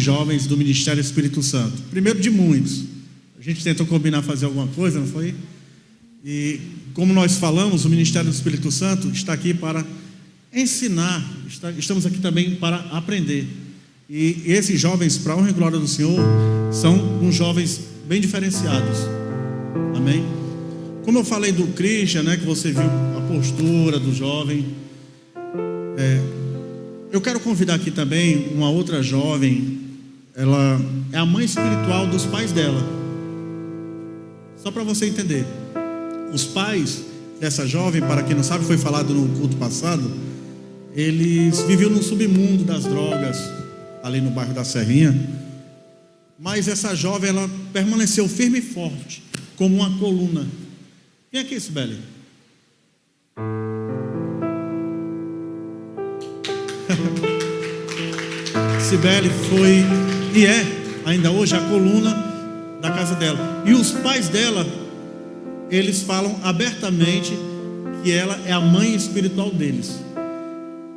jovens do Ministério Espírito Santo. Primeiro de muitos. A gente tentou combinar fazer alguma coisa, não foi? E como nós falamos, o Ministério do Espírito Santo está aqui para ensinar, estamos aqui também para aprender. E esses jovens, para a honra e glória do Senhor, são uns jovens bem diferenciados. Amém? Como eu falei do Christian, né, que você viu a postura do jovem, eu quero convidar aqui também uma outra jovem. Ela é a mãe espiritual dos pais dela. Só para você entender, os pais dessa jovem, para quem não sabe, foi falado no culto passado, eles viviam no submundo das drogas, ali no bairro da Serrinha. Mas essa jovem, ela permaneceu firme e forte, como uma coluna. Vem aqui, Sibeli. Sibeli foi e é ainda hoje a coluna da casa dela. E os pais dela, eles falam abertamente que ela é a mãe espiritual deles.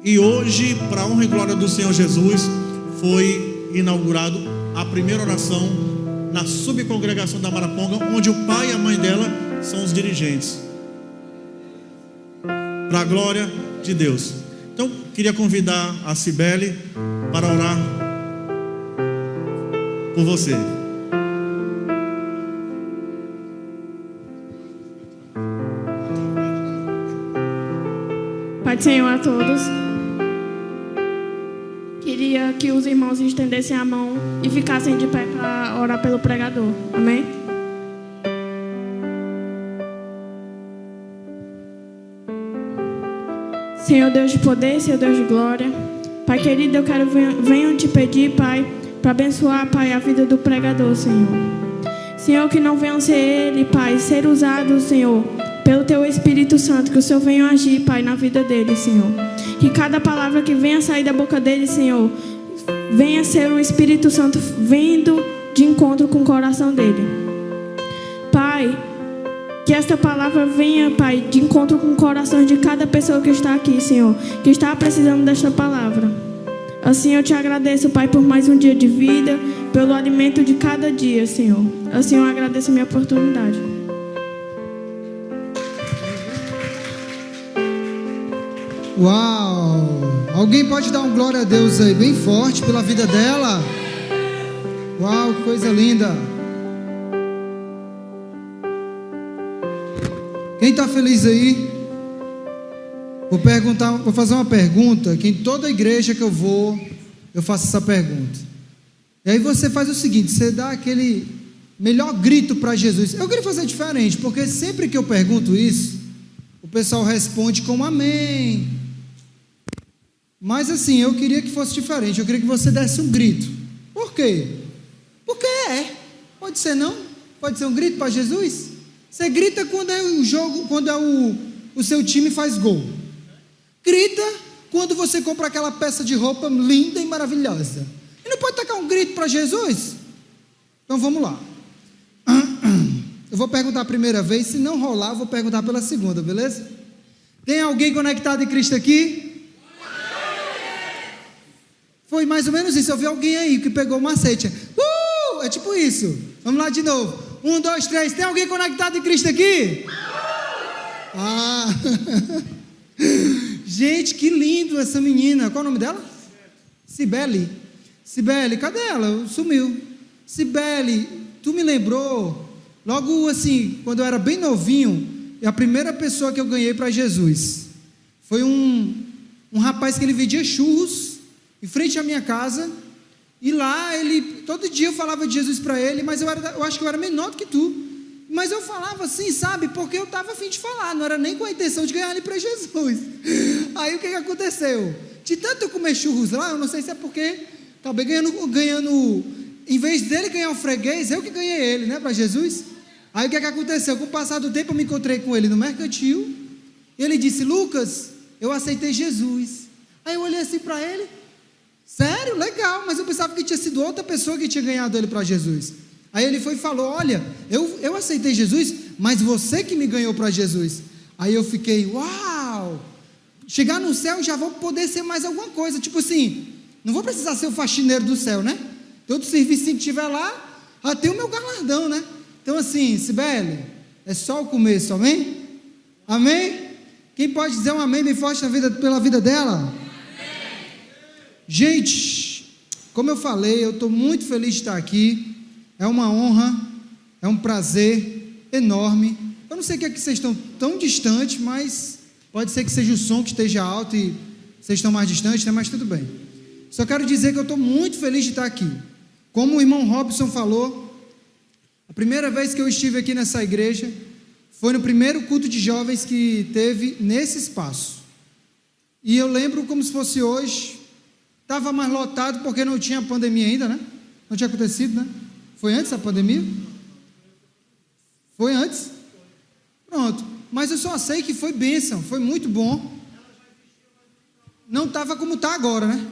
E hoje, para a honra e glória do Senhor Jesus, foi inaugurado a primeira oração na subcongregação da Maraponga, onde o pai e a mãe dela são os dirigentes, para a glória de Deus. Então, queria convidar a Sibeli para orar por você. Pai do Senhor a todos. Queria que os irmãos estendessem a mão e ficassem de pé para orar pelo pregador. Amém? Senhor Deus de poder, Senhor Deus de glória, Pai querido, eu quero venho te pedir, Pai, para abençoar, Pai, a vida do pregador, Senhor. Senhor, que não venha ser ele, Pai, ser usado, Senhor, pelo Teu Espírito Santo, que o Senhor venha agir, Pai, na vida dele, Senhor. Que cada palavra que venha sair da boca dele, Senhor, venha ser um Espírito Santo vindo de encontro com o coração dele. Pai, que esta palavra venha, Pai, de encontro com o coração de cada pessoa que está aqui, Senhor, que está precisando desta palavra. Assim eu te agradeço, Pai, por mais um dia de vida, pelo alimento de cada dia, Senhor. Assim eu agradeço a minha oportunidade. Uau! Alguém pode dar um glória a Deus aí bem forte pela vida dela? Uau, que coisa linda! Quem está feliz aí? Vou fazer uma pergunta que em toda igreja que eu vou, eu faço essa pergunta. E aí você faz o seguinte, você dá aquele melhor grito para Jesus. Eu queria fazer diferente, porque sempre que eu pergunto isso, o pessoal responde com amém. Mas assim, eu queria que fosse diferente, eu queria que você desse um grito. Por quê? Porque pode ser não? Pode ser um grito para Jesus? Você grita quando é o jogo, quando é o seu time faz gol. Grita quando você compra aquela peça de roupa linda e maravilhosa. E não pode tacar um grito para Jesus? Então vamos lá. Eu vou perguntar a primeira vez, se não rolar, eu vou perguntar pela segunda, beleza? Tem alguém conectado em Cristo aqui? Foi mais ou menos isso, eu vi alguém aí que pegou o macete. É tipo isso. Vamos lá de novo. 1, 2, 3, tem alguém conectado em Cristo aqui? Gente, que lindo essa menina. Qual é o nome dela? Sibeli. Sibeli, cadê ela? Sumiu. Sibeli, tu me lembrou, logo assim, quando eu era bem novinho, a primeira pessoa que eu ganhei para Jesus foi um rapaz que ele vendia churros em frente à minha casa. E lá, todo dia eu falava de Jesus para ele, mas eu acho que eu era menor do que tu. Mas eu falava assim, sabe, porque eu estava a fim de falar, não era nem com a intenção de ganhar ele para Jesus. Aí o que aconteceu? De tanto eu comer churros lá, eu não sei se é porque acabei ganhando, em vez dele ganhar o freguês, eu que ganhei ele, né, para Jesus. Aí o que aconteceu? Com o passar do tempo eu me encontrei com ele no mercantil, e ele disse, Lucas, eu aceitei Jesus. Aí eu olhei assim para ele, sério? Legal, mas eu pensava que tinha sido outra pessoa que tinha ganhado ele para Jesus. Aí ele foi e falou, olha, eu aceitei Jesus, mas você que me ganhou para Jesus. Aí eu fiquei, uau, chegar no céu já vou poder ser mais alguma coisa, tipo assim, não vou precisar ser o faxineiro do céu, né? Todo serviço que tiver lá, já tem o meu galardão, né? Então assim, Cibele, é só o começo, amém? Amém? Quem pode dizer um amém bem forte pela vida dela? Amém. Gente, como eu falei, eu estou muito feliz de estar aqui, é uma honra, é um prazer enorme. Eu não sei o que é que vocês estão tão distantes, mas pode ser que seja o som que esteja alto e vocês estão mais distantes, né? Mas tudo bem. Só quero dizer que eu estou muito feliz de estar aqui. Como o irmão Robson falou, a primeira vez que eu estive aqui nessa igreja foi no primeiro culto de jovens que teve nesse espaço. E eu lembro como se fosse hoje, estava mais lotado porque não tinha pandemia ainda, né? Não tinha acontecido, né? Foi antes da pandemia? Foi antes? Pronto. Mas eu só sei que foi bênção, foi muito bom. Não estava como está agora, né?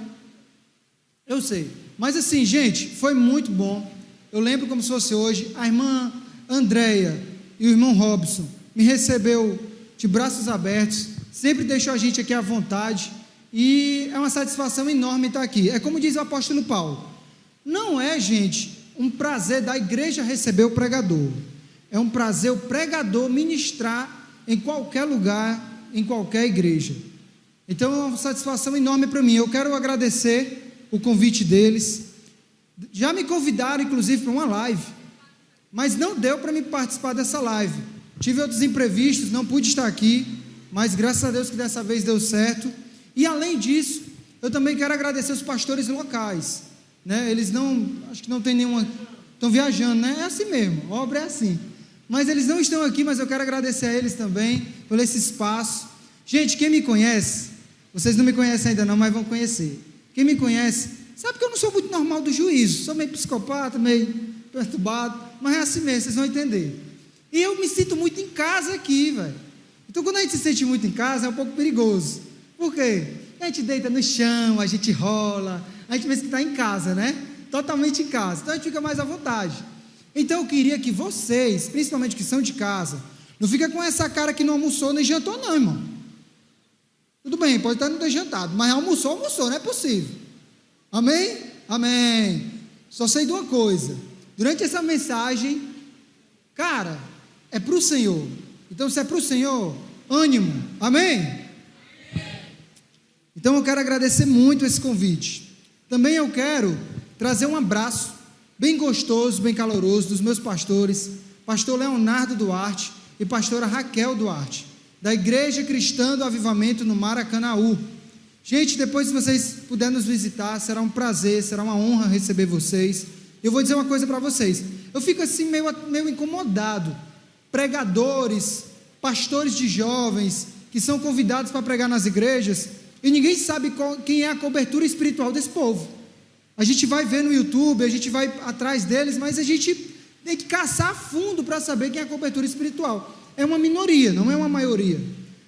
Eu sei. Mas assim, gente, foi muito bom. Eu lembro como se fosse hoje. A irmã Andréia e o irmão Robson me recebeu de braços abertos, sempre deixou a gente aqui à vontade, e é uma satisfação enorme estar aqui. É como diz o apóstolo Paulo, não é, gente, um prazer da igreja receber o pregador, é um prazer o pregador ministrar em qualquer lugar, em qualquer igreja. Então é uma satisfação enorme para mim. Eu quero agradecer o convite deles. Já me convidaram inclusive para uma live, mas não deu para me participar dessa live. Tive outros imprevistos, não pude estar aqui, mas graças a Deus que dessa vez deu certo. E além disso, eu também quero agradecer os pastores locais, né? Eles não, acho que não tem nenhuma, estão viajando, né? É assim mesmo, a obra é assim. Mas eles não estão aqui, mas eu quero agradecer a eles também por esse espaço. Gente, quem me conhece, vocês não me conhecem ainda não, mas vão conhecer. Quem me conhece, sabe que eu não sou muito normal do juízo, sou meio psicopata, meio perturbado, mas é assim mesmo, vocês vão entender. E eu me sinto muito em casa aqui, velho. Então quando a gente se sente muito em casa, é um pouco perigoso. Por quê? A gente deita no chão, a gente rola, a gente pensa que está em casa, né? Totalmente em casa, então a gente fica mais à vontade. Então eu queria que vocês, principalmente que são de casa, não fica com essa cara que não almoçou nem jantou não, irmão. Tudo bem, pode estar não ter jantado, mas almoçou, não é possível. Amém? Amém. Só sei de uma coisa, durante essa mensagem, cara, é para o Senhor. Então se é para o Senhor, ânimo. Amém? Então eu quero agradecer muito esse convite. Também eu quero trazer um abraço bem gostoso, bem caloroso dos meus pastores, pastor Leonardo Duarte e pastora Raquel Duarte, da Igreja Cristã do Avivamento no Maracanaú. Gente, depois se vocês puderem nos visitar, será um prazer, será uma honra receber vocês. Eu vou dizer uma coisa para vocês, eu fico assim meio incomodado, pregadores, pastores de jovens, que são convidados para pregar nas igrejas, e ninguém sabe quem é a cobertura espiritual desse povo. A gente vai ver no YouTube, a gente vai atrás deles, mas a gente tem que caçar a fundo para saber quem é a cobertura espiritual. É uma minoria, não é uma maioria.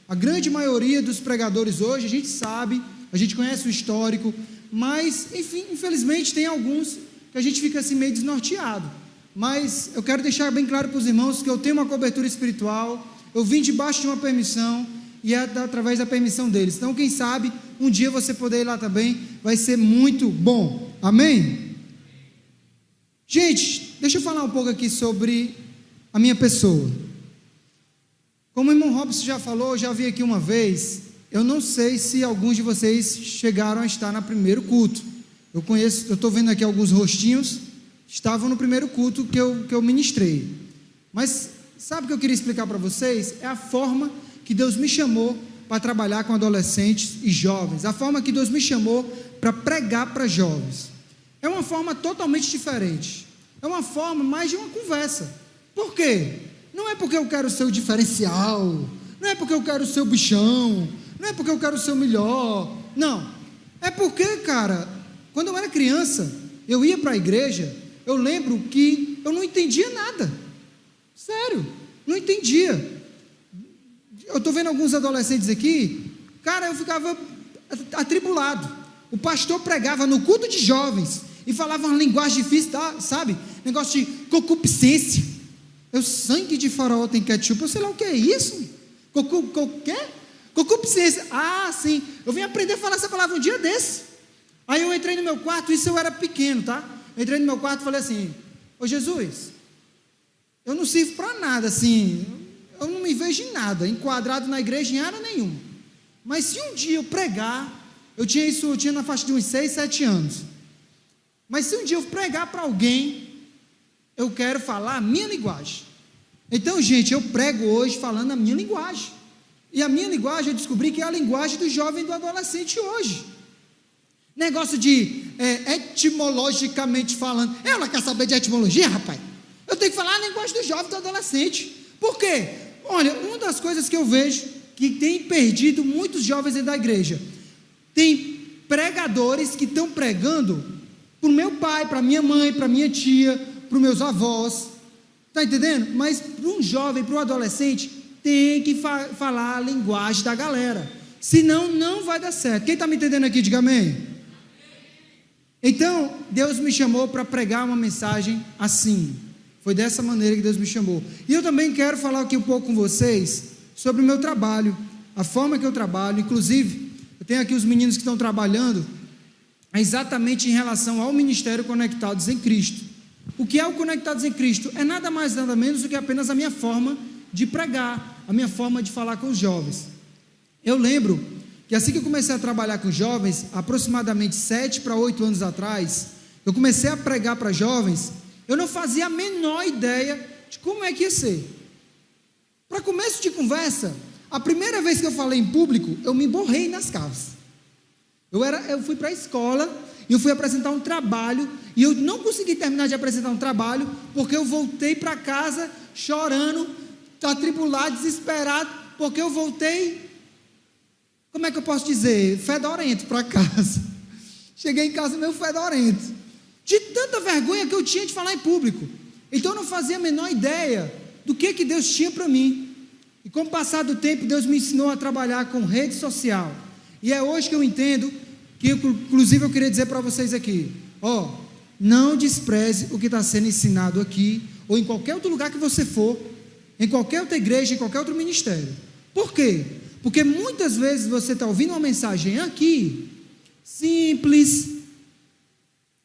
A grande maioria dos pregadores hoje, a gente sabe, a gente conhece o histórico, mas, enfim, infelizmente tem alguns que a gente fica assim meio desnorteado. Mas eu quero deixar bem claro para os irmãos que eu tenho uma cobertura espiritual, eu vim debaixo de uma permissão, e é através da permissão deles. Então, quem sabe, um dia você poder ir lá também, vai ser muito bom. Amém? Gente, deixa eu falar um pouco aqui sobre a minha pessoa. Como o irmão Robson já falou, eu já vi aqui uma vez, eu não sei se alguns de vocês chegaram a estar no primeiro culto. Eu estou vendo aqui alguns rostinhos, estavam no primeiro culto que eu ministrei. Mas, sabe o que eu queria explicar para vocês? É a forma que Deus me chamou para trabalhar com adolescentes e jovens, a forma que Deus me chamou para pregar para jovens. É uma forma totalmente diferente, é uma forma mais de uma conversa. Por quê? Não é porque eu quero ser o diferencial, não é porque eu quero ser o bichão, não é porque eu quero ser o melhor, não, é porque, cara, quando eu era criança, eu ia para a igreja, eu lembro que eu não entendia nada, sério, não entendia. Eu estou vendo alguns adolescentes aqui, cara, eu ficava atribulado. O pastor pregava no culto de jovens e falava uma linguagem difícil, tá, sabe? Negócio de concupiscência. Sangue de faraó tem ketchup, eu sei lá o que é isso. Concupiscência. Ah, sim. Eu vim aprender a falar essa palavra um dia desse. Aí eu entrei no meu quarto, isso eu era pequeno, tá? entrei no meu quarto e falei assim: ô Jesus, eu não sirvo para nada, assim, eu não me vejo em nada, enquadrado na igreja em área nenhuma, mas se um dia eu pregar, eu tinha na faixa de uns 6, 7 anos, mas se um dia eu pregar para alguém, eu quero falar a minha linguagem. Então, gente, eu prego hoje falando a minha linguagem, e a minha linguagem eu descobri que é a linguagem do jovem e do adolescente hoje. Negócio de etimologicamente falando, ela quer saber de etimologia, rapaz? Eu tenho que falar a linguagem do jovem e do adolescente. Por quê? Olha, uma das coisas que eu vejo que tem perdido muitos jovens dentro da igreja, tem pregadores que estão pregando para o meu pai, para minha mãe, para minha tia, para os meus avós, está entendendo? Mas para um jovem, para um adolescente, tem que falar a linguagem da galera, senão não vai dar certo. Quem está me entendendo aqui, diga amém. Então, Deus me chamou para pregar uma mensagem assim, foi dessa maneira que Deus me chamou. E eu também quero falar aqui um pouco com vocês sobre o meu trabalho, a forma que eu trabalho. Inclusive, eu tenho aqui os meninos que estão trabalhando exatamente em relação ao Ministério Conectados em Cristo. O que é o Conectados em Cristo? É nada mais, nada menos do que apenas a minha forma de pregar, a minha forma de falar com os jovens. Eu lembro que assim que eu comecei a trabalhar com jovens, aproximadamente 7 para 8 anos atrás, eu comecei a pregar para jovens, eu não fazia a menor ideia de como é que ia ser. Para começo de conversa, a primeira vez que eu falei em público, eu me borrei nas calças. Eu fui para a escola, e eu fui apresentar um trabalho, e eu não consegui terminar de apresentar um trabalho, porque eu voltei para casa chorando, atribulado, desesperado, porque eu voltei, como é que eu posso dizer, fedorento para casa. Cheguei em casa meio fedorento, de tanta vergonha que eu tinha de falar em público. Então eu não fazia a menor ideia do que Deus tinha para mim. E com o passar do tempo, Deus me ensinou a trabalhar com rede social, e é hoje que eu entendo, que inclusive eu queria dizer para vocês aqui, não despreze o que está sendo ensinado aqui, ou em qualquer outro lugar que você for, em qualquer outra igreja, em qualquer outro ministério. Por quê? Porque muitas vezes você está ouvindo uma mensagem aqui, simples,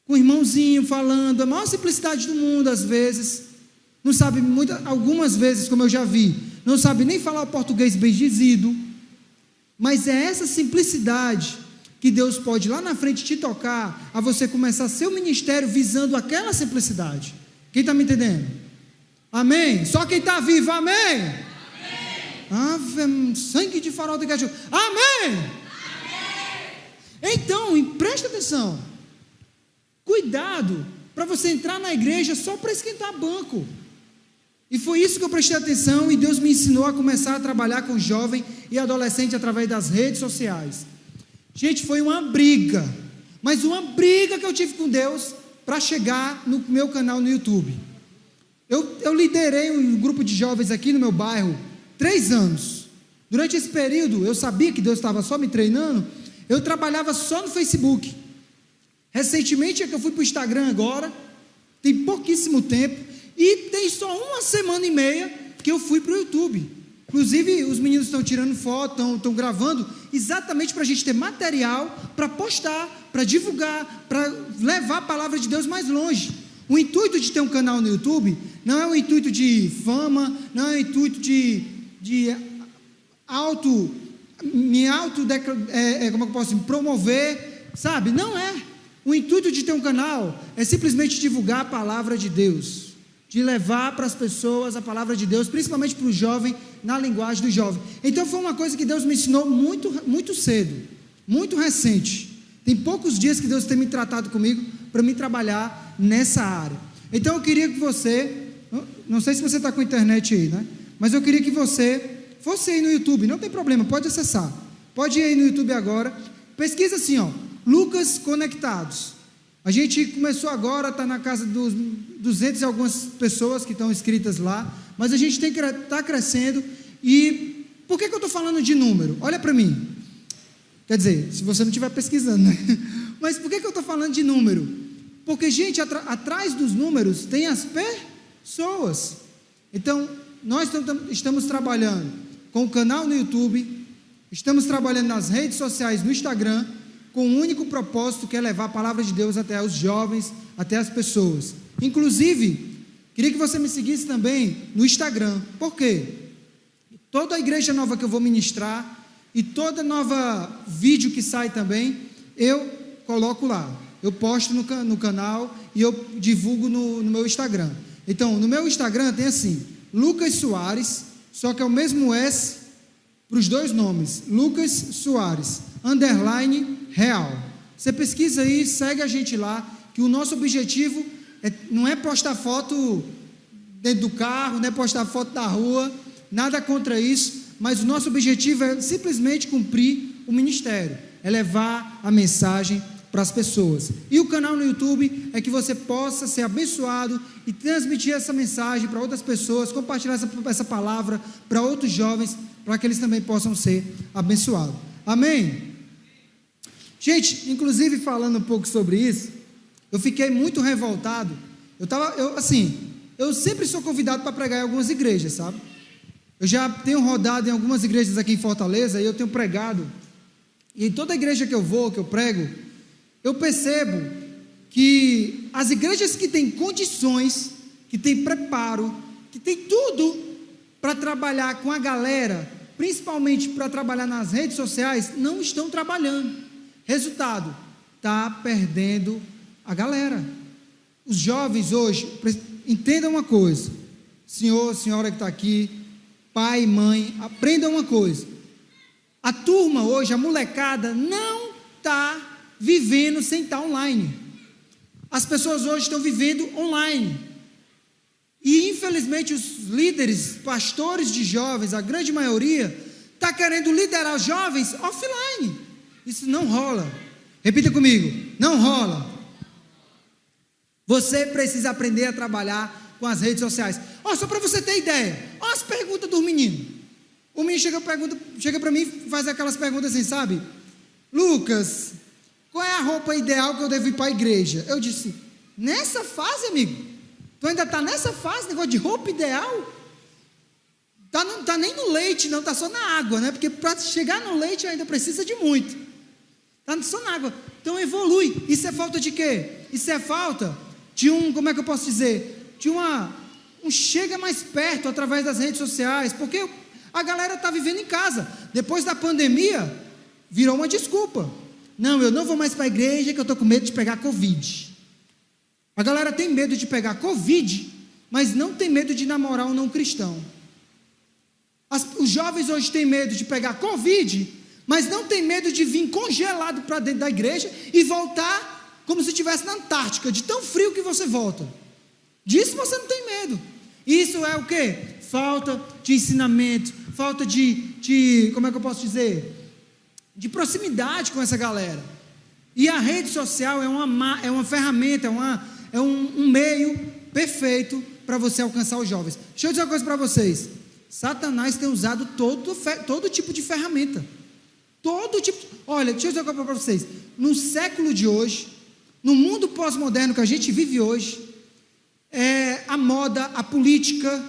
com o irmãozinho falando, a maior simplicidade do mundo às vezes, não sabe, algumas vezes, como eu já vi, não sabe nem falar o português bem dizido, mas é essa simplicidade que Deus pode lá na frente te tocar, a você começar seu ministério visando aquela simplicidade. Quem está me entendendo? Amém? Só quem está vivo, amém? Ave, sangue de farol de gajo. Amém? Então, presta atenção, cuidado, para você entrar na igreja só para esquentar banco. E foi isso que eu prestei atenção, e Deus me ensinou a começar a trabalhar com jovem e adolescente através das redes sociais. Gente, foi uma briga, mas uma briga que eu tive com Deus para chegar no meu canal no YouTube. Eu liderei um grupo de jovens aqui no meu bairro 3 anos. Durante esse período, eu sabia que Deus estava só me treinando, eu trabalhava só no Facebook. Recentemente é que eu fui para o Instagram agora, tem pouquíssimo tempo, e tem só 1 semana e meia que eu fui para o YouTube. Inclusive, os meninos estão tirando foto, estão gravando, exatamente para a gente ter material para postar, para divulgar, para levar a palavra de Deus mais longe. O intuito de ter um canal no YouTube não é o intuito de fama, não é o intuito como eu posso promover, sabe? Não é. O intuito de ter um canal é simplesmente divulgar a palavra de Deus, de levar para as pessoas a palavra de Deus, principalmente para o jovem, na linguagem do jovem. Então foi uma coisa que Deus me ensinou muito, muito cedo, muito recente. Tem poucos dias que Deus tem me tratado comigo para me trabalhar nessa área. Então eu queria que você, não sei se você está com a internet aí, né? Mas eu queria que você fosse aí no YouTube, não tem problema, pode acessar. Pode ir aí no YouTube agora, pesquisa assim, Lucas Conectados. A gente começou agora, está na casa dos 200 e algumas pessoas que estão inscritas lá, mas a gente tem que estar crescendo. E por que eu estou falando de número? Olha para mim, quer dizer, se você não estiver pesquisando, né? Mas por que eu estou falando de número? Porque, gente, atrás dos números tem as pessoas. Então, nós estamos trabalhando com o canal no YouTube, estamos trabalhando nas redes sociais, no Instagram, com um único propósito, que é levar a palavra de Deus até os jovens, até as pessoas. Inclusive, queria que você me seguisse também no Instagram. Por quê? Toda a igreja nova que eu vou ministrar e toda nova vídeo que sai também, eu coloco lá. Eu posto no canal e eu divulgo no meu Instagram. Então, no meu Instagram tem assim, Lucas Soares, só que é o mesmo S para os dois nomes, Lucas Soares, _real. Você pesquisa aí, segue a gente lá, que o nosso objetivo não é postar foto dentro do carro, não é postar foto da rua, nada contra isso, mas o nosso objetivo é simplesmente cumprir o ministério, é levar a mensagem para as pessoas. E o canal no YouTube é que você possa ser abençoado e transmitir essa mensagem para outras pessoas, compartilhar essa palavra para outros jovens, para que eles também possam ser abençoados. Amém? Gente, inclusive falando um pouco sobre isso, eu fiquei muito revoltado. Eu sempre sou convidado para pregar em algumas igrejas, sabe? Eu já tenho rodado em algumas igrejas aqui em Fortaleza e eu tenho pregado. E em toda igreja que eu vou, que eu prego, eu percebo que as igrejas que têm condições, que têm preparo, que têm tudo para trabalhar com a galera, principalmente para trabalhar nas redes sociais, não estão trabalhando. Resultado, está perdendo a galera. Os jovens hoje, entendam uma coisa, senhor, senhora que está aqui, pai, mãe, aprendam uma coisa, a turma hoje, a molecada, não está vivendo sem estar online. As pessoas hoje estão vivendo online, e infelizmente os líderes, pastores de jovens, a grande maioria, está querendo liderar os jovens offline. Isso não rola. Repita comigo, não rola. Você precisa aprender a trabalhar com as redes sociais. Só para você ter ideia, as perguntas dos meninos. O menino chega para mim e faz aquelas perguntas assim, sabe? Lucas, qual é a roupa ideal que eu devo ir para a igreja? Eu disse, nessa fase, amigo, tu ainda está nessa fase, negócio de roupa ideal? Não está nem no leite, não, está só na água, né? Porque para chegar no leite ainda precisa de muito. Está só na água. Então evolui. Isso é falta de quê? Isso é falta de como é que eu posso dizer? De um chega mais perto através das redes sociais, porque a galera está vivendo em casa. Depois da pandemia, virou uma desculpa. Não, eu não vou mais para a igreja que eu estou com medo de pegar Covid. A galera tem medo de pegar Covid, mas não tem medo de namorar um não cristão. Os jovens hoje têm medo de pegar Covid, mas não tem medo de vir congelado para dentro da igreja e voltar como se estivesse na Antártica, de tão frio que você volta. Disso você não tem medo. Isso é o quê? Falta de ensinamento, falta de como é que eu posso dizer? De proximidade com essa galera. E a rede social é uma ferramenta, é um meio perfeito para você alcançar os jovens. Deixa eu dizer uma coisa para vocês. Satanás tem usado todo tipo de ferramenta. Todo tipo. Olha, deixa eu dizer uma coisa para vocês. No século de hoje, no mundo pós-moderno que a gente vive hoje, a moda, a política,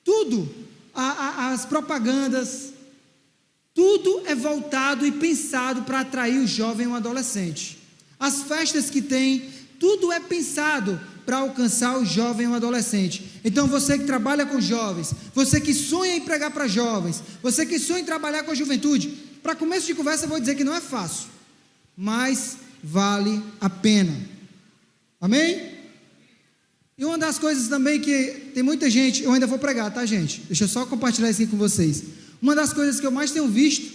tudo, as propagandas, tudo é voltado e pensado para atrair o jovem e o adolescente. As festas que tem, tudo é pensado para alcançar o jovem e o adolescente. Então você que trabalha com jovens, você que sonha em pregar para jovens, você que sonha em trabalhar com a juventude, para começo de conversa eu vou dizer que não é fácil, mas vale a pena. Amém? E uma das coisas também que tem muita gente, eu ainda vou pregar, tá, gente? Deixa eu só compartilhar isso aqui com vocês. Uma das coisas que eu mais tenho visto,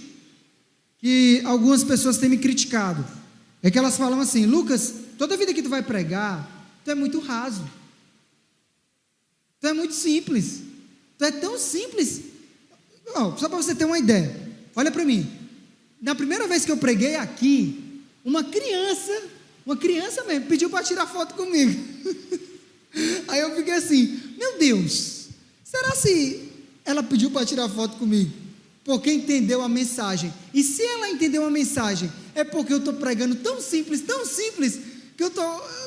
que algumas pessoas têm me criticado, é que elas falam assim, Lucas, toda vida que tu vai pregar, tu é muito raso, tu é muito simples, tu é tão simples. Só para você ter uma ideia, olha para mim, na primeira vez que eu preguei aqui, uma criança mesmo, pediu para tirar foto comigo. Aí eu fiquei assim, meu Deus, será se ela pediu para tirar foto comigo porque entendeu a mensagem? E se ela entendeu a mensagem, é porque eu estou pregando tão simples, que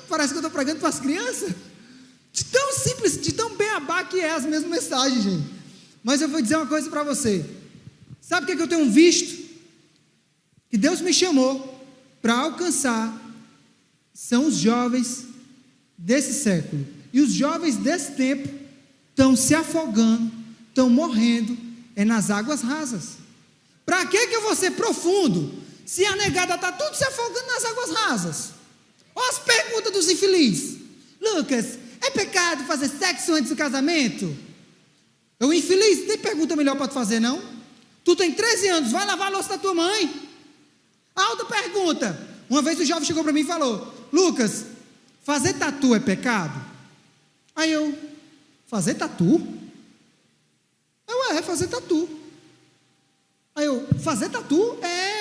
parece que eu estou pregando para as crianças, de tão simples, de tão beabá que é as mesmas mensagens, gente. Mas eu vou dizer uma coisa para você, sabe o que eu tenho visto? Que Deus me chamou para alcançar são os jovens desse século. E os jovens desse tempo estão se afogando, estão morrendo, nas águas rasas. Para que eu vou ser profundo, se a negada está tudo se afogando nas águas rasas? Olha as perguntas dos infelizes. Lucas, é pecado fazer sexo antes do casamento? O infeliz, tem pergunta melhor para te fazer, não? Tu tem 13 anos, vai lavar a louça da tua mãe? A outra pergunta. Uma vez o jovem chegou para mim e falou: Lucas, fazer tatu é pecado? Aí eu, fazer tatu? Fazer tatu. Aí eu, fazer tatu?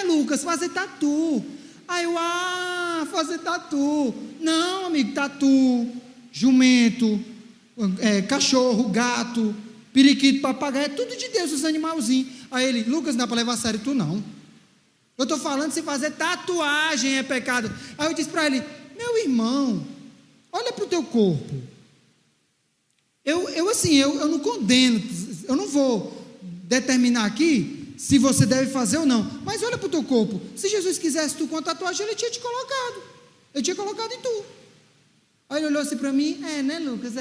Lucas, fazer tatu. Aí eu, fazer tatu. Não, amigo, tatu, jumento, cachorro, gato, periquito, papagaio, é tudo de Deus, os animalzinhos. Aí ele, Lucas, não dá para levar a sério tu não. Eu estou falando se fazer tatuagem é pecado. Aí eu disse para ele, meu irmão, olha para o teu corpo. Eu não condeno, eu não vou determinar aqui se você deve fazer ou não, mas olha para o teu corpo. Se Jesus quisesse tu com a tatuagem, ele tinha te colocado. Ele tinha colocado em tu. Aí ele olhou assim para mim, né, Lucas,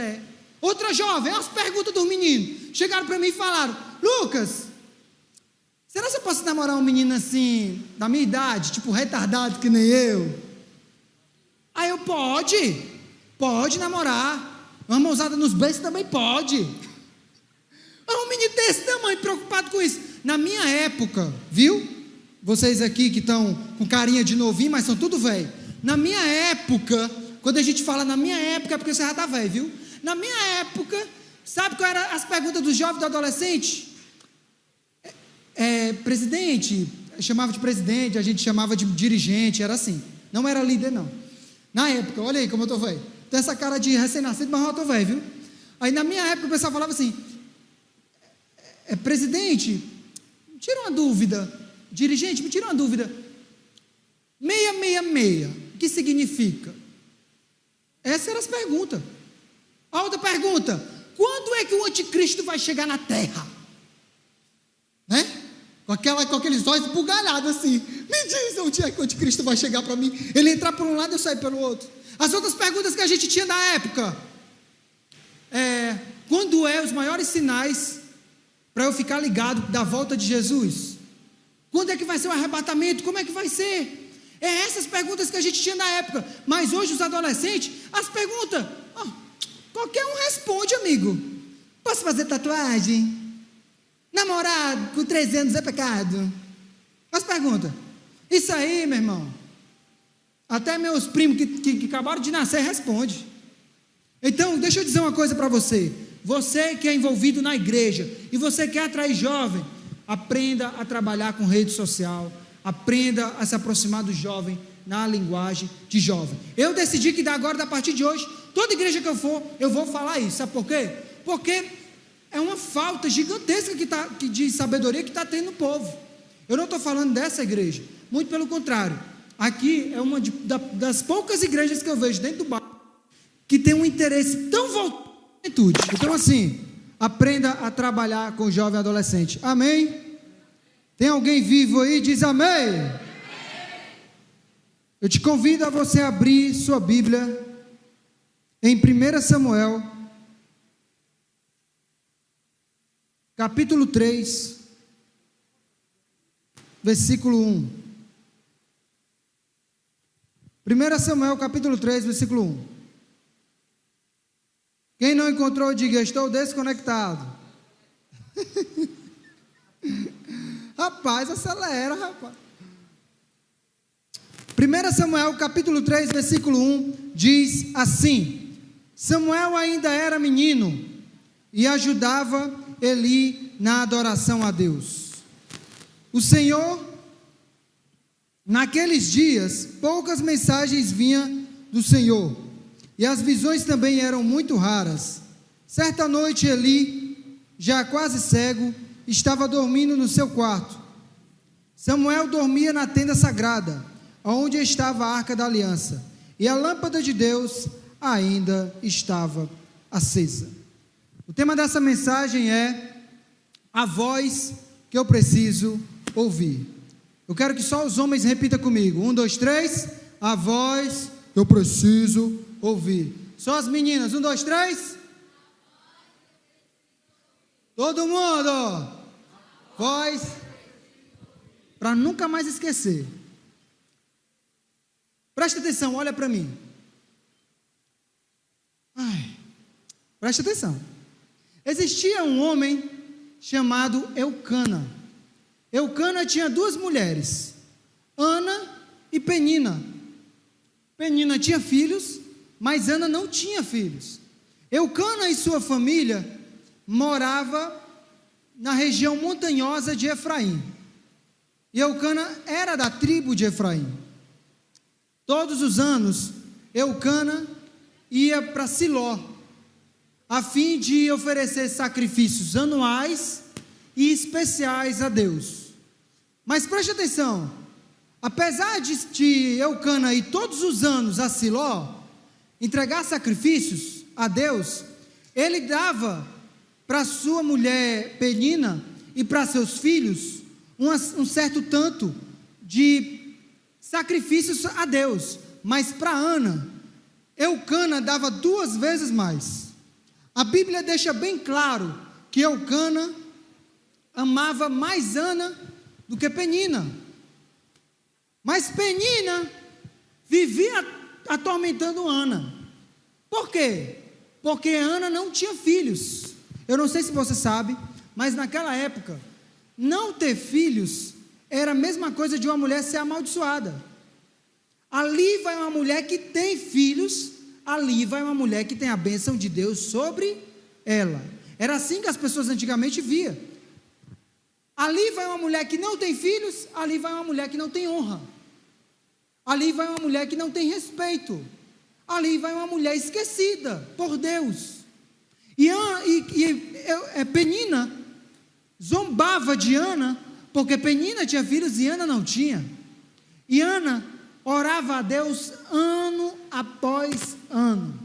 Outra jovem, as perguntas dos meninos. Chegaram para mim e falaram, Lucas, será que eu posso namorar um menino assim, da minha idade, tipo retardado que nem eu? Aí eu, pode namorar. Uma mãozada nos beijos também pode. Um menino desse tamanho, preocupado com isso. Na minha época, viu? Vocês aqui que estão com carinha de novinho, mas são tudo velho. Na minha época, quando a gente fala na minha época, é porque você já está velho, viu? Na minha época, sabe qual eram as perguntas do jovem e do adolescente? Presidente, chamava de presidente, a gente chamava de dirigente, era assim. Não era líder, não. Na época, olha aí como eu estou velho. Tem essa cara de recém-nascido, mas eu estou velho, viu? Aí na minha época o pessoal falava assim, presidente, me tira uma dúvida. Dirigente, me tira uma dúvida. 666, o que significa? Essas eram as perguntas. A outra pergunta, quando é que o anticristo vai chegar na terra? Né? Com aqueles olhos bugalhados assim, me diz onde é que o anticristo vai chegar para mim, ele entrar por um lado e eu sair pelo outro. As outras perguntas que a gente tinha na época, quando os maiores sinais para eu ficar ligado da volta de Jesus? Quando é que vai ser o arrebatamento? Como é que vai ser? Essas perguntas que a gente tinha na época. Mas hoje os adolescentes, as perguntas, qualquer um responde, amigo. Posso fazer tatuagem? Namorar com 13 anos é pecado? As perguntas. Isso aí, meu irmão, até meus primos que acabaram de nascer respondem. Então, deixa eu dizer uma coisa para você. Você que é envolvido na igreja e você quer atrair jovem, aprenda a trabalhar com rede social, aprenda a se aproximar do jovem na linguagem de jovem. Eu decidi que a partir de hoje, toda igreja que eu for, eu vou falar isso. Sabe por quê? Porque é uma falta gigantesca de sabedoria que está tendo no povo. Eu não estou falando dessa igreja, muito pelo contrário. Aqui é uma das poucas igrejas que eu vejo dentro do bairro que tem um interesse tão voltado à juventude. Então assim, aprenda a trabalhar com o jovem adolescente. Amém? Tem alguém vivo aí? Diz amém. Eu te convido a você abrir sua Bíblia em 1 Samuel, capítulo 3, versículo 1. 1 Samuel, capítulo 3, versículo 1. Quem não encontrou, diga, estou desconectado. Rapaz, acelera, rapaz. 1 Samuel, capítulo 3, versículo 1, diz assim: Samuel ainda era menino e ajudava Eli na adoração a Deus. O Senhor, naqueles dias, poucas mensagens vinham do Senhor, e as visões também eram muito raras. Certa noite Eli, já quase cego, estava dormindo no seu quarto. Samuel dormia na tenda sagrada, onde estava a arca da aliança, e a lâmpada de Deus ainda estava acesa. O tema dessa mensagem é a voz que eu preciso ouvir. Eu quero que só os homens repitam comigo. 1, 2, 3. A voz eu preciso ouvir. Só as meninas. 1, 2, 3. Todo mundo. Voz. Para nunca mais esquecer. Presta atenção, olha para mim. Presta atenção. Existia um homem chamado Eucana. Eucana tinha 2 mulheres, Ana e Penina. Penina tinha filhos, mas Ana não tinha filhos. Eucana e sua família morava na região montanhosa de Efraim. E Eucana era da tribo de Efraim. Todos os anos, Eucana ia para Siló, a fim de oferecer sacrifícios anuais e especiais a Deus. Mas preste atenção, apesar de Eucana ir todos os anos a Siló, entregar sacrifícios a Deus, ele dava para sua mulher Penina e para seus filhos um certo tanto de sacrifícios a Deus, mas para Ana, Eucana dava 2 vezes mais. A Bíblia deixa bem claro que Eucana amava mais Ana do que Penina. Mas Penina vivia atormentando Ana. Por quê? Porque Ana não tinha filhos. Eu não sei se você sabe, mas naquela época, não ter filhos era a mesma coisa de uma mulher ser amaldiçoada. Ali vai uma mulher que tem filhos, ali vai uma mulher que tem a bênção de Deus sobre ela. Era assim que as pessoas antigamente viam. Ali vai uma mulher que não tem filhos, ali vai uma mulher que não tem honra. Ali vai uma mulher que não tem respeito. Ali vai uma mulher esquecida por Deus. E Penina zombava de Ana, porque Penina tinha filhos e Ana não tinha. E Ana orava a Deus ano após ano.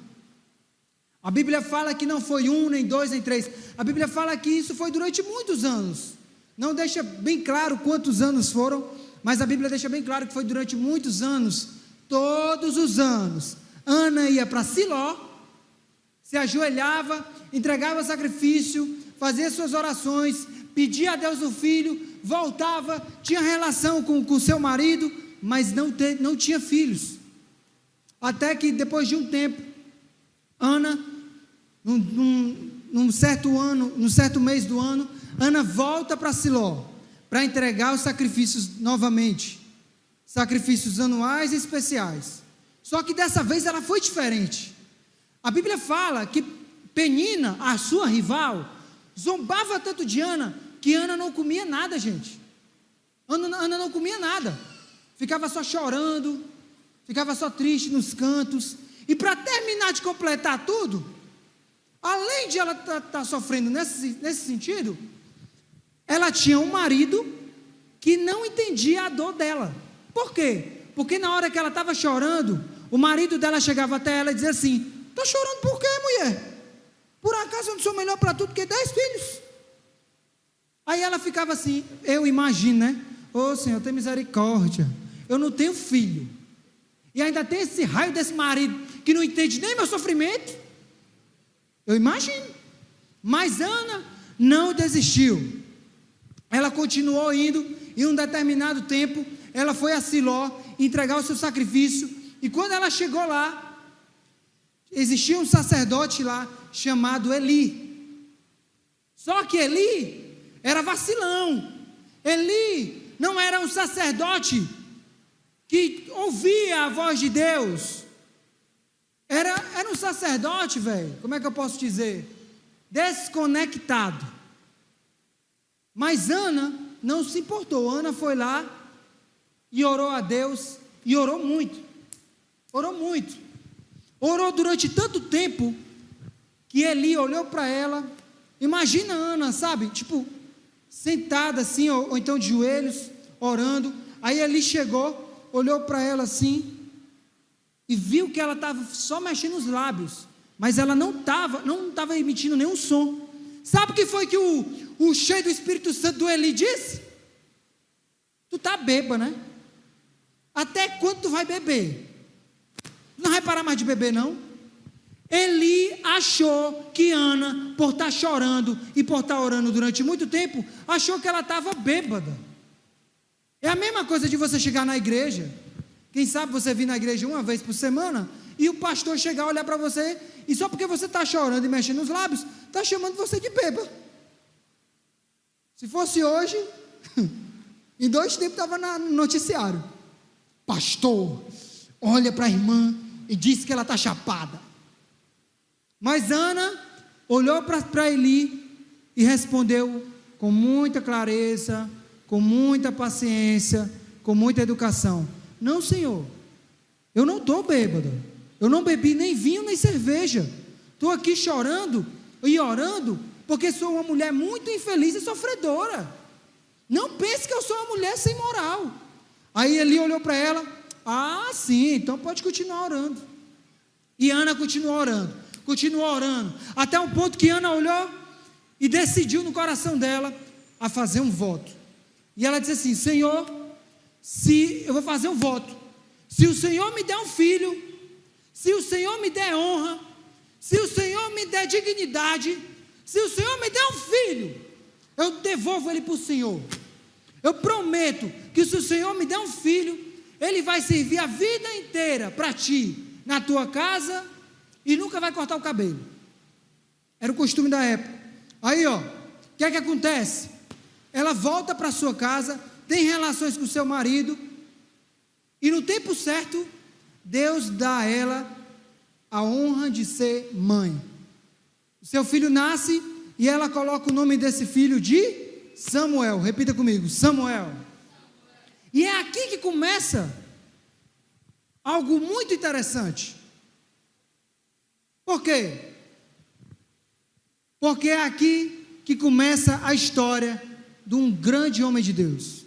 A Bíblia fala que não foi 1, nem 2, nem 3. A Bíblia fala que isso foi durante muitos anos. Não deixa bem claro quantos anos foram, mas a Bíblia deixa bem claro que foi durante muitos anos. Todos os anos, Ana ia para Siló, se ajoelhava, entregava sacrifício, fazia suas orações, pedia a Deus o filho, voltava, tinha relação com seu marido, mas não tinha filhos. Até que depois de um tempo, Ana, num certo mês do ano, Ana volta para Siló, para entregar os sacrifícios novamente, sacrifícios anuais e especiais. Só que dessa vez ela foi diferente. A Bíblia fala que Penina, a sua rival, zombava tanto de Ana, que Ana não comia nada, gente. Ana não comia nada, ficava só chorando, ficava só triste nos cantos. E para terminar de completar tudo, além de ela estar sofrendo nesse sentido, ela tinha um marido que não entendia a dor dela. Por quê? Porque na hora que ela estava chorando, o marido dela chegava até ela e dizia assim: está chorando por quê, mulher? Por acaso eu não sou melhor para tudo que 10 filhos? Aí ela ficava assim, eu imagino, né? Ô Senhor, tem misericórdia, eu não tenho filho, e ainda tem esse raio desse marido que não entende nem meu sofrimento. Eu imagino. Mas Ana não desistiu. Ela continuou indo, e um determinado tempo ela foi a Siló entregar o seu sacrifício. E quando ela chegou lá, existia um sacerdote lá chamado Eli. Só que Eli era vacilão. Eli não era um sacerdote que ouvia a voz de Deus. Era um sacerdote, velho, como é que eu posso dizer? Desconectado. Mas Ana não se importou. Ana foi lá e orou a Deus, e orou muito. Orou durante tanto tempo, que Eli olhou para ela. Imagina Ana, sabe, tipo, sentada assim, ou então de joelhos, orando. Aí Eli chegou, olhou para ela assim, e viu que ela estava só mexendo os lábios, mas ela não estava emitindo nenhum som. Sabe o que foi que o cheio do Espírito Santo do Eli disse? Tu está bêbado, né? Até quando tu vai beber? Não vai parar mais de beber, não? Eli achou que Ana, por estar chorando e por estar orando durante muito tempo, achou que ela estava bêbada. É a mesma coisa de você chegar na igreja. Quem sabe você vir na igreja uma vez por semana e o pastor chegar, olhar para você e só porque você está chorando e mexendo nos lábios, está chamando você de bêbado. Se fosse hoje, em 2 tempos estava no noticiário. Pastor, olha para a irmã e disse que ela está chapada. Mas Ana olhou para Eli e respondeu com muita clareza, com muita paciência, com muita educação: não, Senhor, eu não estou bêbada, eu não bebi nem vinho nem cerveja, estou aqui chorando e orando porque sou uma mulher muito infeliz e sofredora. Não pense que eu sou uma mulher sem moral. Aí Eli olhou para ela: ah, sim, então pode continuar orando. E Ana continuou orando, até um ponto que Ana olhou e decidiu no coração dela a fazer um voto. E ela disse assim: Senhor, se eu vou fazer um voto, se o Senhor me der um filho, se o Senhor me der honra, se o Senhor me der dignidade, se o Senhor me der um filho, eu devolvo ele para o Senhor. Eu prometo que se o Senhor me der um filho, ele vai servir a vida inteira para ti, na tua casa, e nunca vai cortar o cabelo. Era o costume da época. Aí, o que é que acontece? Ela volta para sua casa, tem relações com seu marido, e no tempo certo, Deus dá a ela a honra de ser mãe. O seu filho nasce, e ela coloca o nome desse filho de Samuel. Repita comigo: Samuel. E é aqui que começa algo muito interessante. Por quê? Porque é aqui que começa a história de um grande homem de Deus.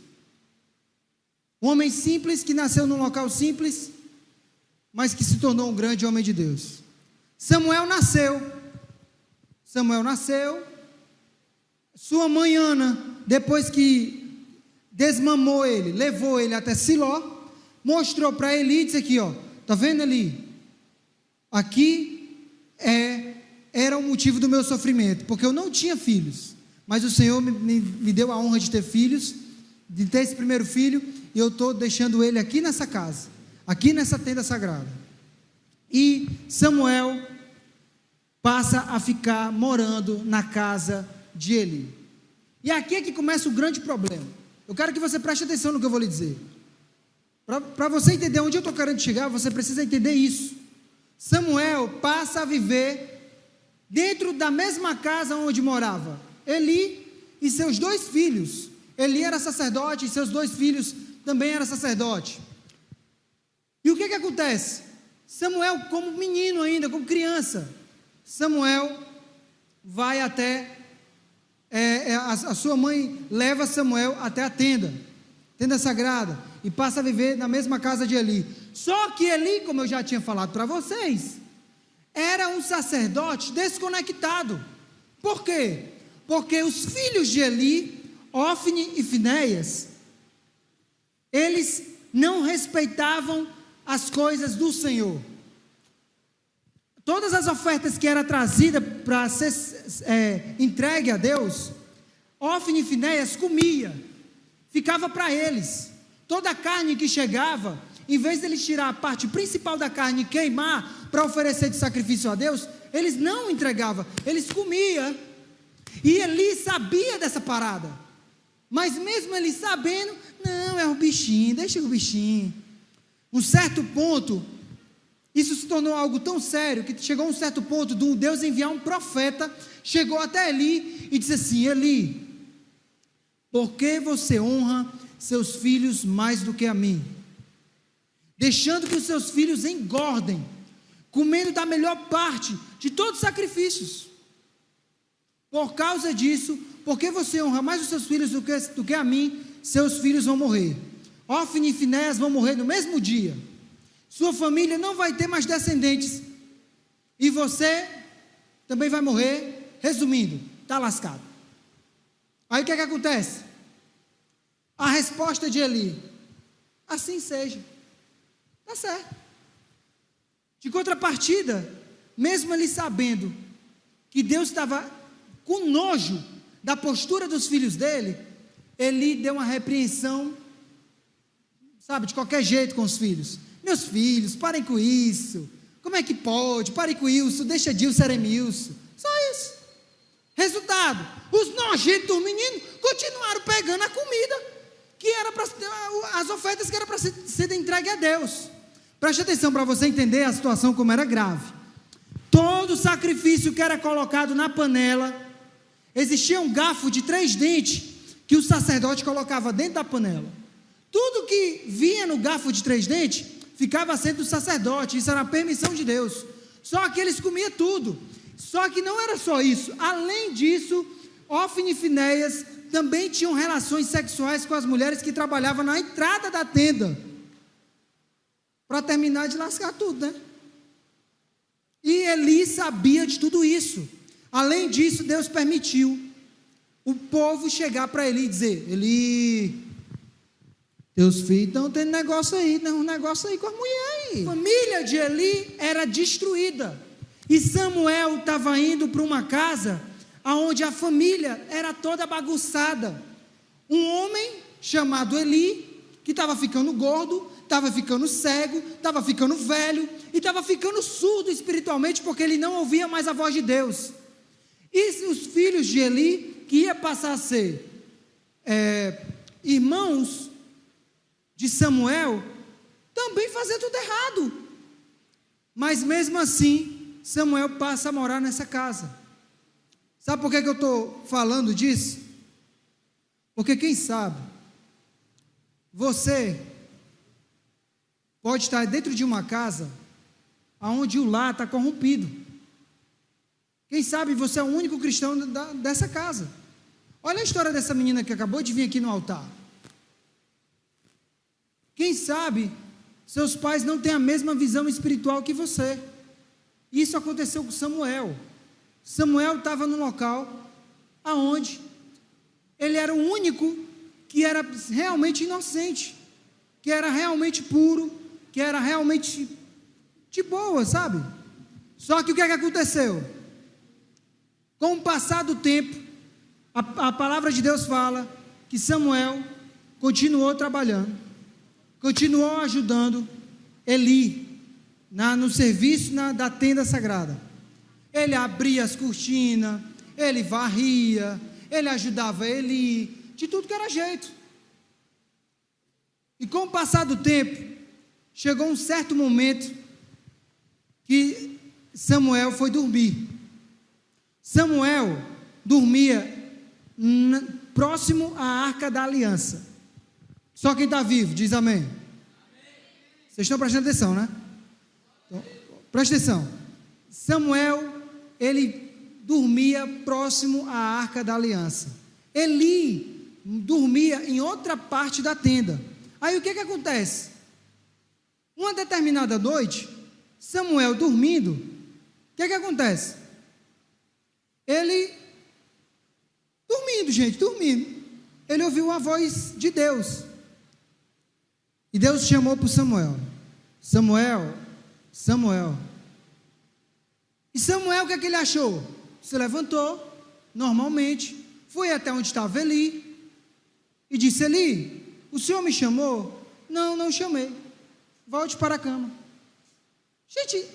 Um homem simples que nasceu num local simples, mas que se tornou um grande homem de Deus. Samuel nasceu. Sua mãe Ana, depois que desmamou ele, levou ele até Siló, mostrou para Eli e disse aqui: tá vendo, Eli? Aqui era o motivo do meu sofrimento, porque eu não tinha filhos, mas o Senhor me deu a honra de ter filhos, de ter esse primeiro filho, e eu estou deixando ele aqui nessa casa, aqui nessa tenda sagrada. E Samuel passa a ficar morando na casa de Eli. E aqui é que começa o grande problema. Eu quero que você preste atenção no que eu vou lhe dizer. Para você entender onde eu estou querendo chegar, você precisa entender isso. Samuel passa a viver dentro da mesma casa onde morava Eli e seus 2 filhos. Eli era sacerdote e seus 2 filhos também eram sacerdotes. E o que acontece? Samuel, como menino ainda, como criança, Samuel vai até, a sua mãe leva Samuel até a tenda sagrada, e passa a viver na mesma casa de Eli. Só que Eli, como eu já tinha falado para vocês, era um sacerdote desconectado. Por quê? Porque os filhos de Eli, Ofni e Finéias, eles não respeitavam as coisas do Senhor. Todas as ofertas que eram trazidas para ser entregue a Deus, Ofni e Finéias comia, ficava para eles. Toda a carne que chegava, em vez de eles tirar a parte principal da carne e queimar para oferecer de sacrifício a Deus, eles não entregavam, eles comiam. E Eli sabia dessa parada, mas mesmo ele sabendo, não, é um bichinho, deixa o bichinho. Um certo ponto, isso se tornou algo tão sério, que chegou a um certo ponto de Deus enviar um profeta, chegou até Eli e disse assim: Eli, por que você honra seus filhos mais do que a mim, deixando que os seus filhos engordem, comendo da melhor parte de todos os sacrifícios? Por causa disso, porque você honra mais os seus filhos do que a mim, seus filhos vão morrer. Ofni e Finéias vão morrer no mesmo dia. Sua família não vai ter mais descendentes, e você também vai morrer. Resumindo, está lascado. Aí o que acontece? resposta de Eli: assim seja. Está certo. De contrapartida, mesmo ele sabendo que Deus estava com nojo da postura dos filhos dele, Eli deu uma repreensão, sabe, de qualquer jeito com os filhos. Meus filhos, parem com isso. Como é que pode? Parem com isso, deixa Dilson Eremilson. Só isso. Resultado, os nojentos dos meninos continuaram pegando a comida, que era para as ofertas que era para ser entregue a Deus. Preste atenção para você entender a situação como era grave. Todo sacrifício que era colocado na panela, existia um garfo de 3 dentes que o sacerdote colocava dentro da panela. Tudo que vinha no garfo de 3 dentes ficava sendo do sacerdote. Isso era a permissão de Deus. Só que eles comiam tudo. Só que não era só isso. Além disso, Ofni e Finéias também tinham relações sexuais com as mulheres que trabalhavam na entrada da tenda, para terminar de lascar tudo, né? E Eli sabia de tudo isso. Além disso, Deus permitiu o povo chegar para Eli e dizer: Eli, teus filhos estão tendo negócio aí, tem um negócio aí com a mulher aí. A família de Eli era destruída. E Samuel estava indo para uma casa onde a família era toda bagunçada. Um homem chamado Eli, que estava ficando gordo, estava ficando cego, estava ficando velho, e estava ficando surdo espiritualmente, porque ele não ouvia mais a voz de Deus. E os filhos de Eli, que ia passar a ser irmãos de Samuel, também faziam tudo errado. Mas mesmo assim, Samuel passa a morar nessa casa. Sabe por que eu estou falando disso? Porque quem sabe, você pode estar dentro de uma casa onde o lar está corrompido. Quem sabe você é o único cristão dessa casa. Olha a história dessa menina que acabou de vir aqui no altar. Quem sabe seus pais não têm a mesma visão espiritual que você. Isso aconteceu com Samuel. Samuel estava no local aonde ele era o único que era realmente inocente, que era realmente puro, que era realmente de boa, sabe? Só que o que é que aconteceu? Com o passar do tempo, a palavra de Deus fala que Samuel continuou trabalhando, continuou ajudando Eli no serviço da tenda sagrada. Ele abria as cortinas, ele varria, ele ajudava Eli, de tudo que era jeito. E com o passar do tempo, chegou um certo momento que Samuel foi dormir. Samuel dormia próximo à Arca da Aliança. Só quem está vivo, diz amém. Vocês estão prestando atenção, né? Então, presta atenção. Samuel, ele dormia próximo à Arca da Aliança. Eli dormia em outra parte da tenda. Aí o que acontece? Uma determinada noite, Samuel dormindo, o que acontece? Ele, dormindo, ele ouviu a voz de Deus. E Deus chamou para Samuel: Samuel, Samuel. E Samuel, o que ele achou? Se levantou, normalmente, foi até onde estava Eli, e disse: Eli, o senhor me chamou? Não, não chamei. Volte para a cama. Gente,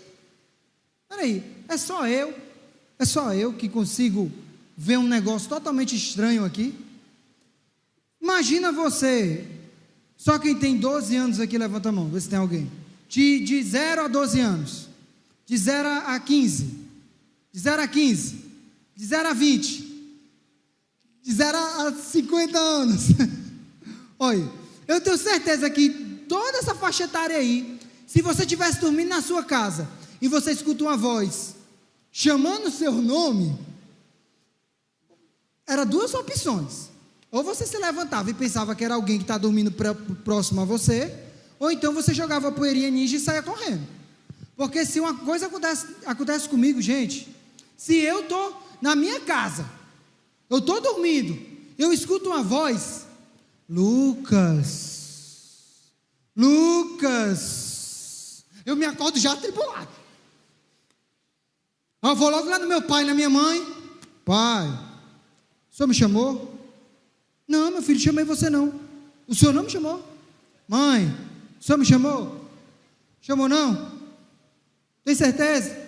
peraí, é só eu que consigo ver um negócio totalmente estranho aqui? Imagina você, só quem tem 12 anos aqui, levanta a mão, vê se tem alguém, de 0 a 12 anos, de 0 a 15, de 0 a 15, de 0 a 20, de 0 a 50 anos, olha, eu tenho certeza que toda essa faixa etária aí, se você estivesse dormindo na sua casa, e você escuta uma voz, chamando o seu nome, era 2 opções: ou você se levantava e pensava que era alguém que está dormindo próximo a você, ou então você jogava a poeirinha ninja e saia correndo. Porque se uma coisa acontece comigo, gente, se eu estou na minha casa, eu estou dormindo, eu escuto uma voz, Lucas, eu me acordo já atribulado. Eu vou logo lá no meu pai, na minha mãe. Pai, o senhor me chamou? Não, meu filho, chamei você não. O senhor não me chamou? Mãe, o senhor me chamou? Chamou não? Tem certeza?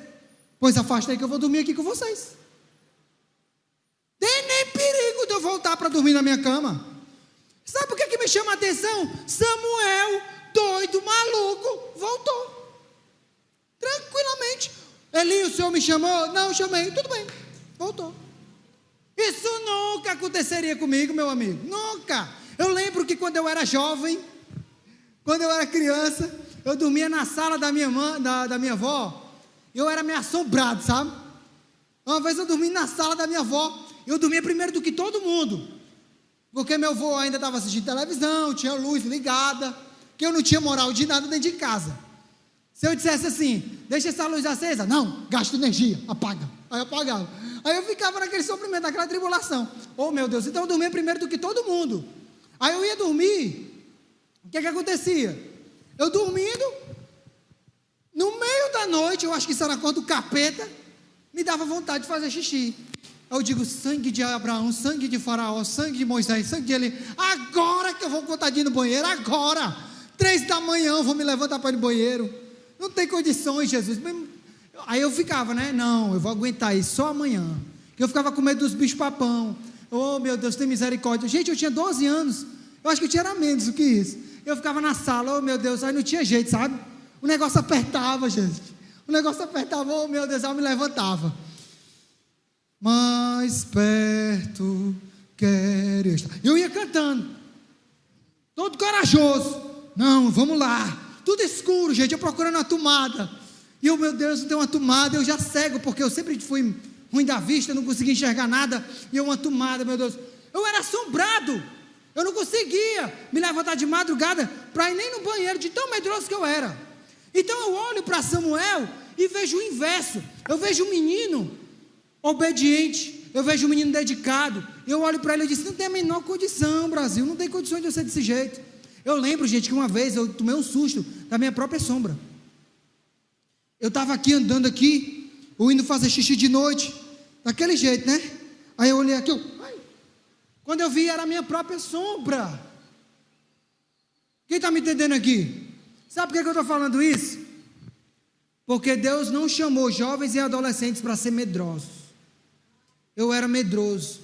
Pois afasta aí que eu vou dormir aqui com vocês. Tem nem perigo de eu voltar para dormir na minha cama. Sabe por que me chama a atenção? Samuel, doido, maluco, voltou. Tranquilamente. Eli, o senhor me chamou? Não, chamei. Tudo bem, voltou. Isso nunca aconteceria comigo, meu amigo. Nunca. Eu lembro que quando eu era jovem, quando eu era criança, eu dormia na sala da minha mãe, da minha avó. Eu era meio assombrado, sabe? Uma vez eu dormi na sala da minha avó. Eu dormia primeiro do que todo mundo, porque meu avô ainda estava assistindo televisão, tinha luz ligada, que eu não tinha moral de nada dentro de casa. Se eu dissesse assim, deixa essa luz acesa, não, gasta energia, apaga. Aí eu apagava. Aí eu ficava naquele sofrimento, naquela tribulação. Oh meu Deus, então eu dormia primeiro do que todo mundo. Aí eu ia dormir, o que acontecia? Eu dormindo, no meio da noite, eu acho que isso era coisa do capeta, me dava vontade de fazer xixi. Eu digo, sangue de Abraão, sangue de Faraó, sangue de Moisés, sangue de Eli. Agora que eu vou contadinho no banheiro, agora. 3 da manhã eu vou me levantar para ir no banheiro. Não tem condições, Jesus. Aí eu ficava, né? Não, eu vou aguentar isso só amanhã. Eu ficava com medo dos bichos papão. Oh meu Deus, tem misericórdia. Gente, eu tinha 12 anos. Eu acho que eu tinha menos do que isso. Eu ficava na sala, oh meu Deus, aí não tinha jeito, sabe? O negócio apertava, gente. O negócio apertava, oh meu Deus, aí eu me levantava. Mais perto quero estar. Eu ia cantando, todo corajoso. Não, vamos lá. Tudo escuro, gente, eu procurando a tomada. E eu, meu Deus, não tem uma tomada. Eu já cego, porque eu sempre fui ruim da vista, não conseguia enxergar nada. E eu, uma tomada, meu Deus. Eu era assombrado. Eu não conseguia me levantar de madrugada para ir nem no banheiro, de tão medroso que eu era. Então eu olho para Samuel e vejo o inverso. Eu vejo um menino obediente, eu vejo um menino dedicado. Eu olho para ele e disse, não tem a menor condição, Brasil, não tem condições de eu ser desse jeito. Eu lembro, gente, que uma vez eu tomei um susto da minha própria sombra. Eu estava aqui andando aqui, eu indo fazer xixi de noite, daquele jeito, né? Aí eu olhei aqui, quando eu vi era a minha própria sombra. Quem está me entendendo aqui? Sabe por que eu estou falando isso? Porque Deus não chamou jovens e adolescentes para ser medrosos. Eu era medroso.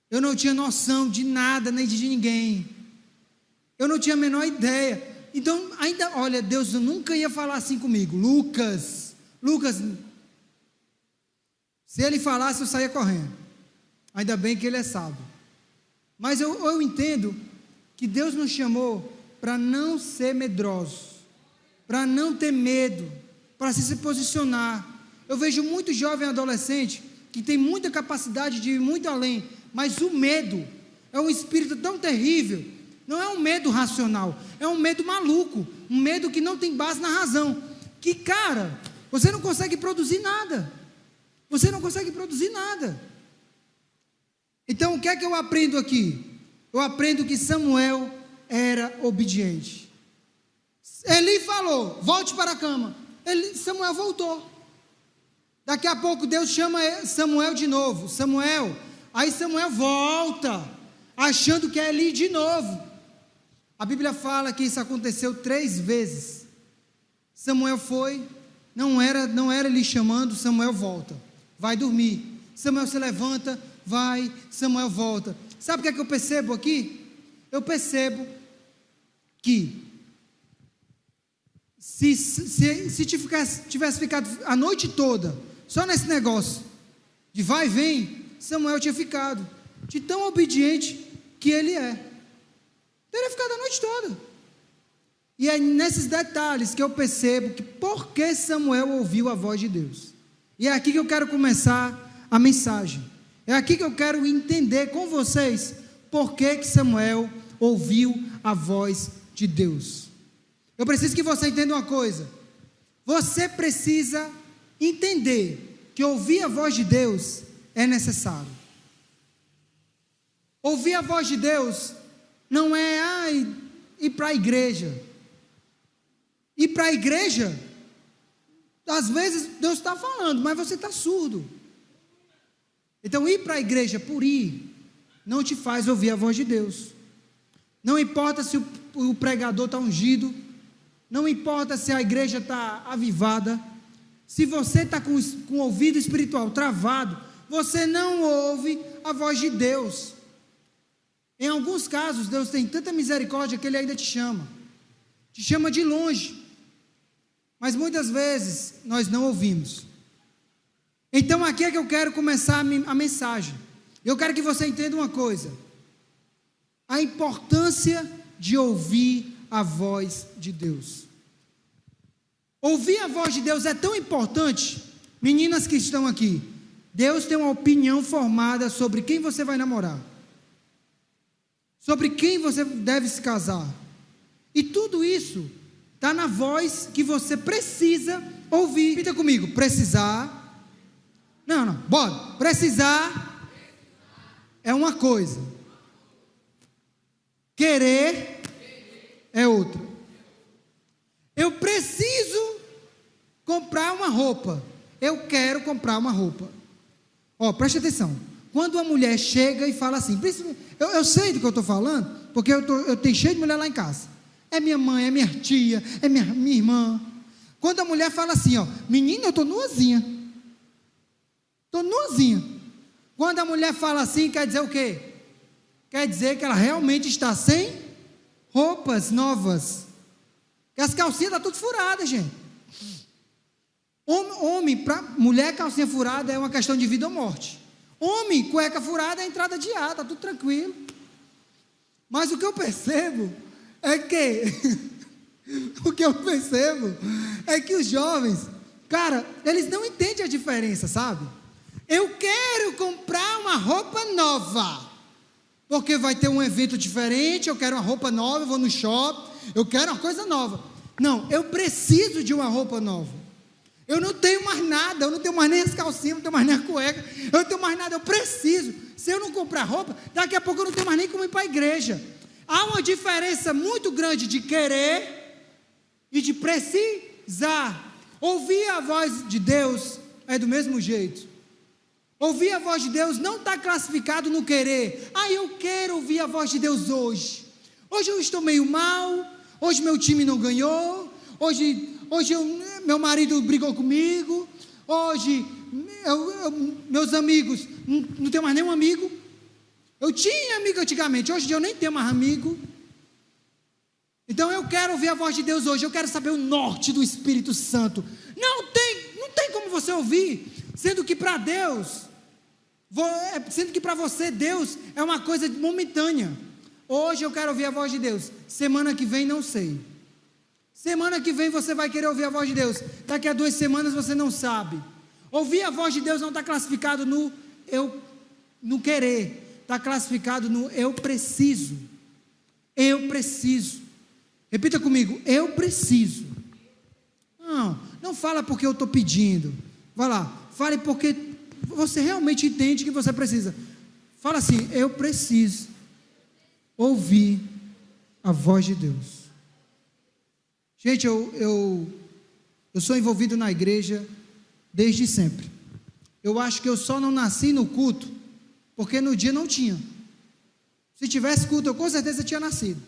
Eu não tinha noção de nada, nem de ninguém. Eu não tinha a menor ideia. Então, ainda, olha, Deus nunca ia falar assim comigo. Lucas, se Ele falasse, eu saía correndo. Ainda bem que Ele é sábio. Mas eu entendo que Deus nos chamou para não ser medrosos, para não ter medo, para se posicionar. Eu vejo muito jovem adolescente que tem muita capacidade de ir muito além, mas o medo é um espírito tão terrível. Não é um medo racional, é um medo maluco, um medo que não tem base na razão. Que, cara, você não consegue produzir nada. Você não consegue produzir nada. Então, o que é que eu aprendo aqui? Eu aprendo que Samuel era obediente. Eli falou, volte para a cama. Samuel voltou. Daqui a pouco Deus chama Samuel de novo. Samuel, aí Samuel volta, achando que é Eli de novo. A Bíblia fala que isso aconteceu 3 vezes. Samuel foi, não era Eli chamando, Samuel volta, vai dormir. Samuel se levanta, vai, Samuel volta. Sabe o que eu percebo aqui? Eu percebo que se tivesse ficado a noite toda só nesse negócio de vai e vem, Samuel tinha ficado de tão obediente que ele é. Teria ficado a noite toda. E é nesses detalhes que eu percebo que por que Samuel ouviu a voz de Deus. E é aqui que eu quero começar a mensagem. É aqui que eu quero entender com vocês por que Samuel ouviu a voz de Deus. Eu preciso que você entenda uma coisa. Você precisa entender que ouvir a voz de Deus é necessário. Ouvir a voz de Deus não é ir para a igreja. Ir para a igreja, às vezes Deus está falando, mas você está surdo. Então ir para a igreja por ir, não te faz ouvir a voz de Deus. Não importa se o pregador está ungido, não importa se a igreja está avivada, se você está com o ouvido espiritual travado, você não ouve a voz de Deus. Em alguns casos, Deus tem tanta misericórdia que Ele ainda te chama de longe, mas muitas vezes nós não ouvimos. Então aqui é que eu quero começar a mensagem. Eu quero que você entenda uma coisa: a importância de ouvir a voz de Deus. Ouvir a voz de Deus é tão importante, meninas que estão aqui, Deus tem uma opinião formada sobre quem você vai namorar, sobre quem você deve se casar, e tudo isso está na voz que você precisa ouvir. Repita comigo: precisar. Não, bora. Precisar é uma coisa, querer é outra. Eu preciso comprar uma roupa. Eu quero comprar uma roupa. Preste atenção. Quando uma mulher chega e fala assim, eu sei do que eu estou falando, porque eu tenho cheio de mulher lá em casa. É minha mãe, é minha tia, é minha irmã. Quando a mulher fala assim, menina, eu estou nuazinha. Estou nuazinha. Quando a mulher fala assim, quer dizer o quê? Quer dizer que ela realmente está sem roupas novas. Que as calcinhas estão tudo furadas, gente. Homem, para mulher, calcinha furada é uma questão de vida ou morte. Homem, cueca furada é entrada de ar, está tudo tranquilo. Mas o que eu percebo é que os jovens, cara, eles não entendem a diferença, sabe? Eu quero comprar uma roupa nova, porque vai ter um evento diferente, eu quero uma roupa nova, eu vou no shopping, eu quero uma coisa nova. Não, eu preciso de uma roupa nova. Eu não tenho mais nada, eu não tenho mais nem as calcinhas, não tenho mais nem a cueca, eu não tenho mais nada, eu preciso. Se eu não comprar roupa, daqui a pouco eu não tenho mais nem como ir para a igreja. Há uma diferença muito grande de querer e de precisar. Ouvir a voz de Deus é do mesmo jeito. Ouvir a voz de Deus não está classificado no querer. Eu quero ouvir a voz de Deus hoje. Hoje eu estou meio mal, hoje meu time não ganhou, hoje meu marido brigou comigo, hoje meus amigos, não tenho mais nenhum amigo. Eu tinha amigo antigamente, hoje eu nem tenho mais amigo. Então eu quero ouvir a voz de Deus hoje, eu quero saber o norte do Espírito Santo. Não tem como você ouvir, sendo que para você Deus é uma coisa momentânea. Hoje eu quero ouvir a voz de Deus, semana que vem não sei. Semana que vem você vai querer ouvir a voz de Deus, daqui a 2 semanas você não sabe. Ouvir a voz de Deus não está classificado no querer, está classificado no eu preciso. Eu preciso. Repita comigo: eu preciso. Não fala porque eu estou pedindo. Vai lá, fale porque você realmente entende que você precisa. Fala assim: eu preciso ouvir a voz de Deus. Gente, eu sou envolvido na igreja desde sempre. Eu acho que eu só não nasci no culto porque no dia não tinha. Se tivesse culto, eu com certeza tinha nascido.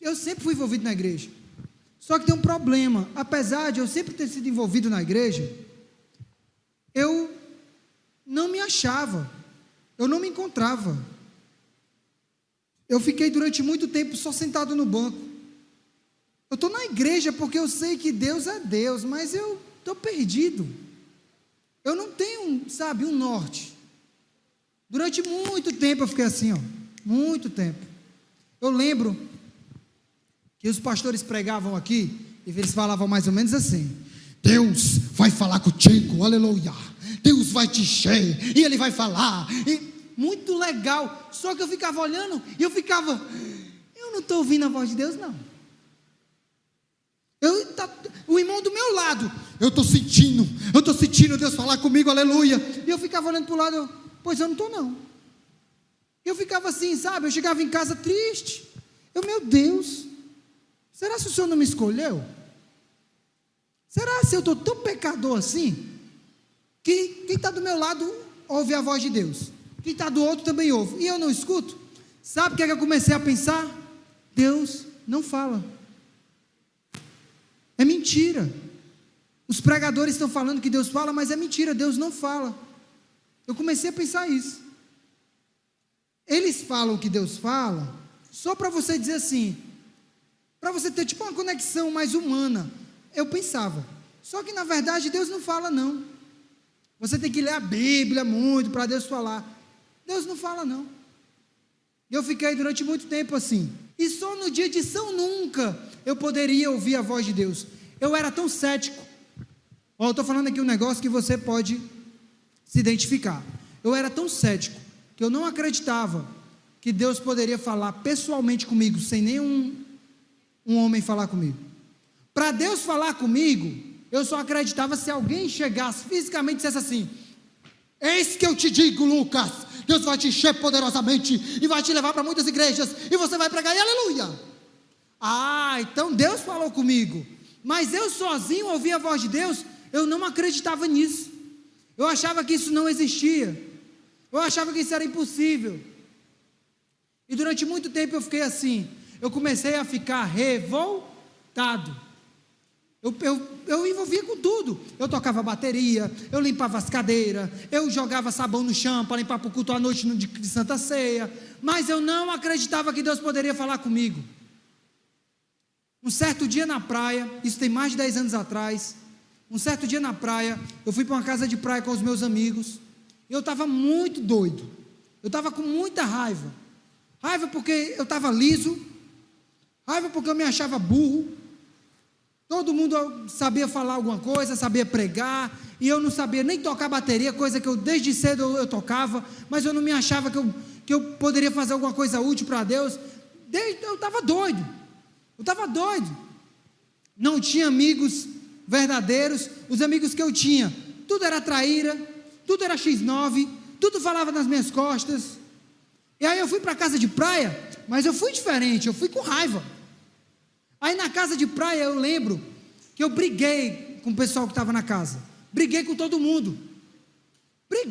Eu sempre fui envolvido na igreja. Só que tem um problema. Apesar de eu sempre ter sido envolvido na igreja, eu não me achava, eu não me encontrava. Eu fiquei durante muito tempo só sentado no banco. Eu estou na igreja porque eu sei que Deus é Deus, mas eu estou perdido. Eu não tenho, um norte. Durante muito tempo eu fiquei assim, muito tempo. Eu lembro que os pastores pregavam aqui, e eles falavam mais ou menos assim: Deus vai falar contigo, aleluia. Deus vai te encher, e Ele vai falar. Muito legal. Só que eu ficava olhando, e eu não estou ouvindo a voz de Deus, não. O irmão do meu lado, eu estou sentindo Deus falar comigo, aleluia. E eu ficava olhando para o lado, pois eu não estou não. Eu ficava assim, sabe? Eu chegava em casa triste. Meu Deus, será que o Senhor não me escolheu? Será que eu estou tão pecador assim? Que quem está do meu lado ouve a voz de Deus. Quem está do outro também ouve. E eu não escuto. Sabe o que é que eu comecei a pensar? Deus não fala. É mentira. Os pregadores estão falando que Deus fala, mas é mentira, Deus não fala. Eu comecei a pensar isso. Eles falam que Deus fala, só para você dizer assim, para você ter tipo uma conexão mais humana. Eu pensava, só que na verdade Deus não fala não. Você tem que ler a Bíblia muito para Deus falar. Deus não fala não. Eu fiquei durante muito tempo assim. E só no dia de São Nunca eu poderia ouvir a voz de Deus. Eu era tão cético. Eu estou falando aqui um negócio que você pode se identificar. Eu era tão cético que eu não acreditava que Deus poderia falar pessoalmente comigo, sem nenhum homem falar comigo. Para Deus falar comigo, eu só acreditava se alguém chegasse fisicamente e dissesse assim: eis que eu te digo, Lucas, Deus vai te encher poderosamente e vai te levar para muitas igrejas e você vai pregar e aleluia. Então Deus falou comigo. Mas eu sozinho ouvir a voz de Deus, eu não acreditava nisso. Eu achava que isso não existia. Eu achava que isso era impossível. E durante muito tempo eu fiquei assim. Eu comecei a ficar revoltado. Eu envolvia com tudo. Eu tocava bateria, eu limpava as cadeiras, eu jogava sabão no chão para limpar para o culto à noite de Santa Ceia. Mas eu não acreditava que Deus poderia falar comigo. Um certo dia na praia, isso tem mais de 10 anos atrás, um certo dia na praia, eu fui para uma casa de praia com os meus amigos. Eu estava muito doido, eu estava com muita raiva. Raiva porque eu estava liso, raiva porque eu me achava burro. Todo mundo sabia falar alguma coisa, sabia pregar, e eu não sabia nem tocar bateria, coisa que eu desde cedo eu tocava, mas eu não me achava que eu poderia fazer alguma coisa útil para Deus. Eu estava doido, não tinha amigos verdadeiros. Os amigos que eu tinha, tudo era traíra, tudo era X9, tudo falava nas minhas costas. E aí eu fui para a casa de praia, mas eu fui diferente, eu fui com raiva. Aí na casa de praia eu lembro que eu briguei com o pessoal que estava na casa, briguei com todo mundo, em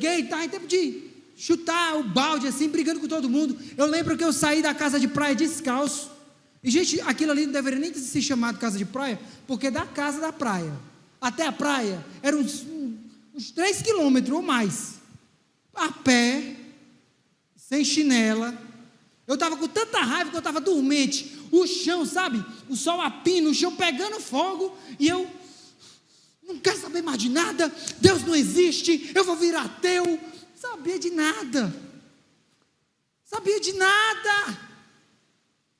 tempo de chutar o balde assim, brigando com todo mundo. Eu lembro que eu saí da casa de praia descalço, e gente, aquilo ali não deveria nem ter se chamado casa de praia, porque da casa da praia até a praia eram uns 3 quilômetros ou mais, a pé, sem chinela. Eu estava com tanta raiva que eu estava dormente, o chão, sabe, o sol a pino, o chão pegando fogo, e eu não quero saber mais de nada, Deus não existe, eu vou virar ateu. Sabia de nada,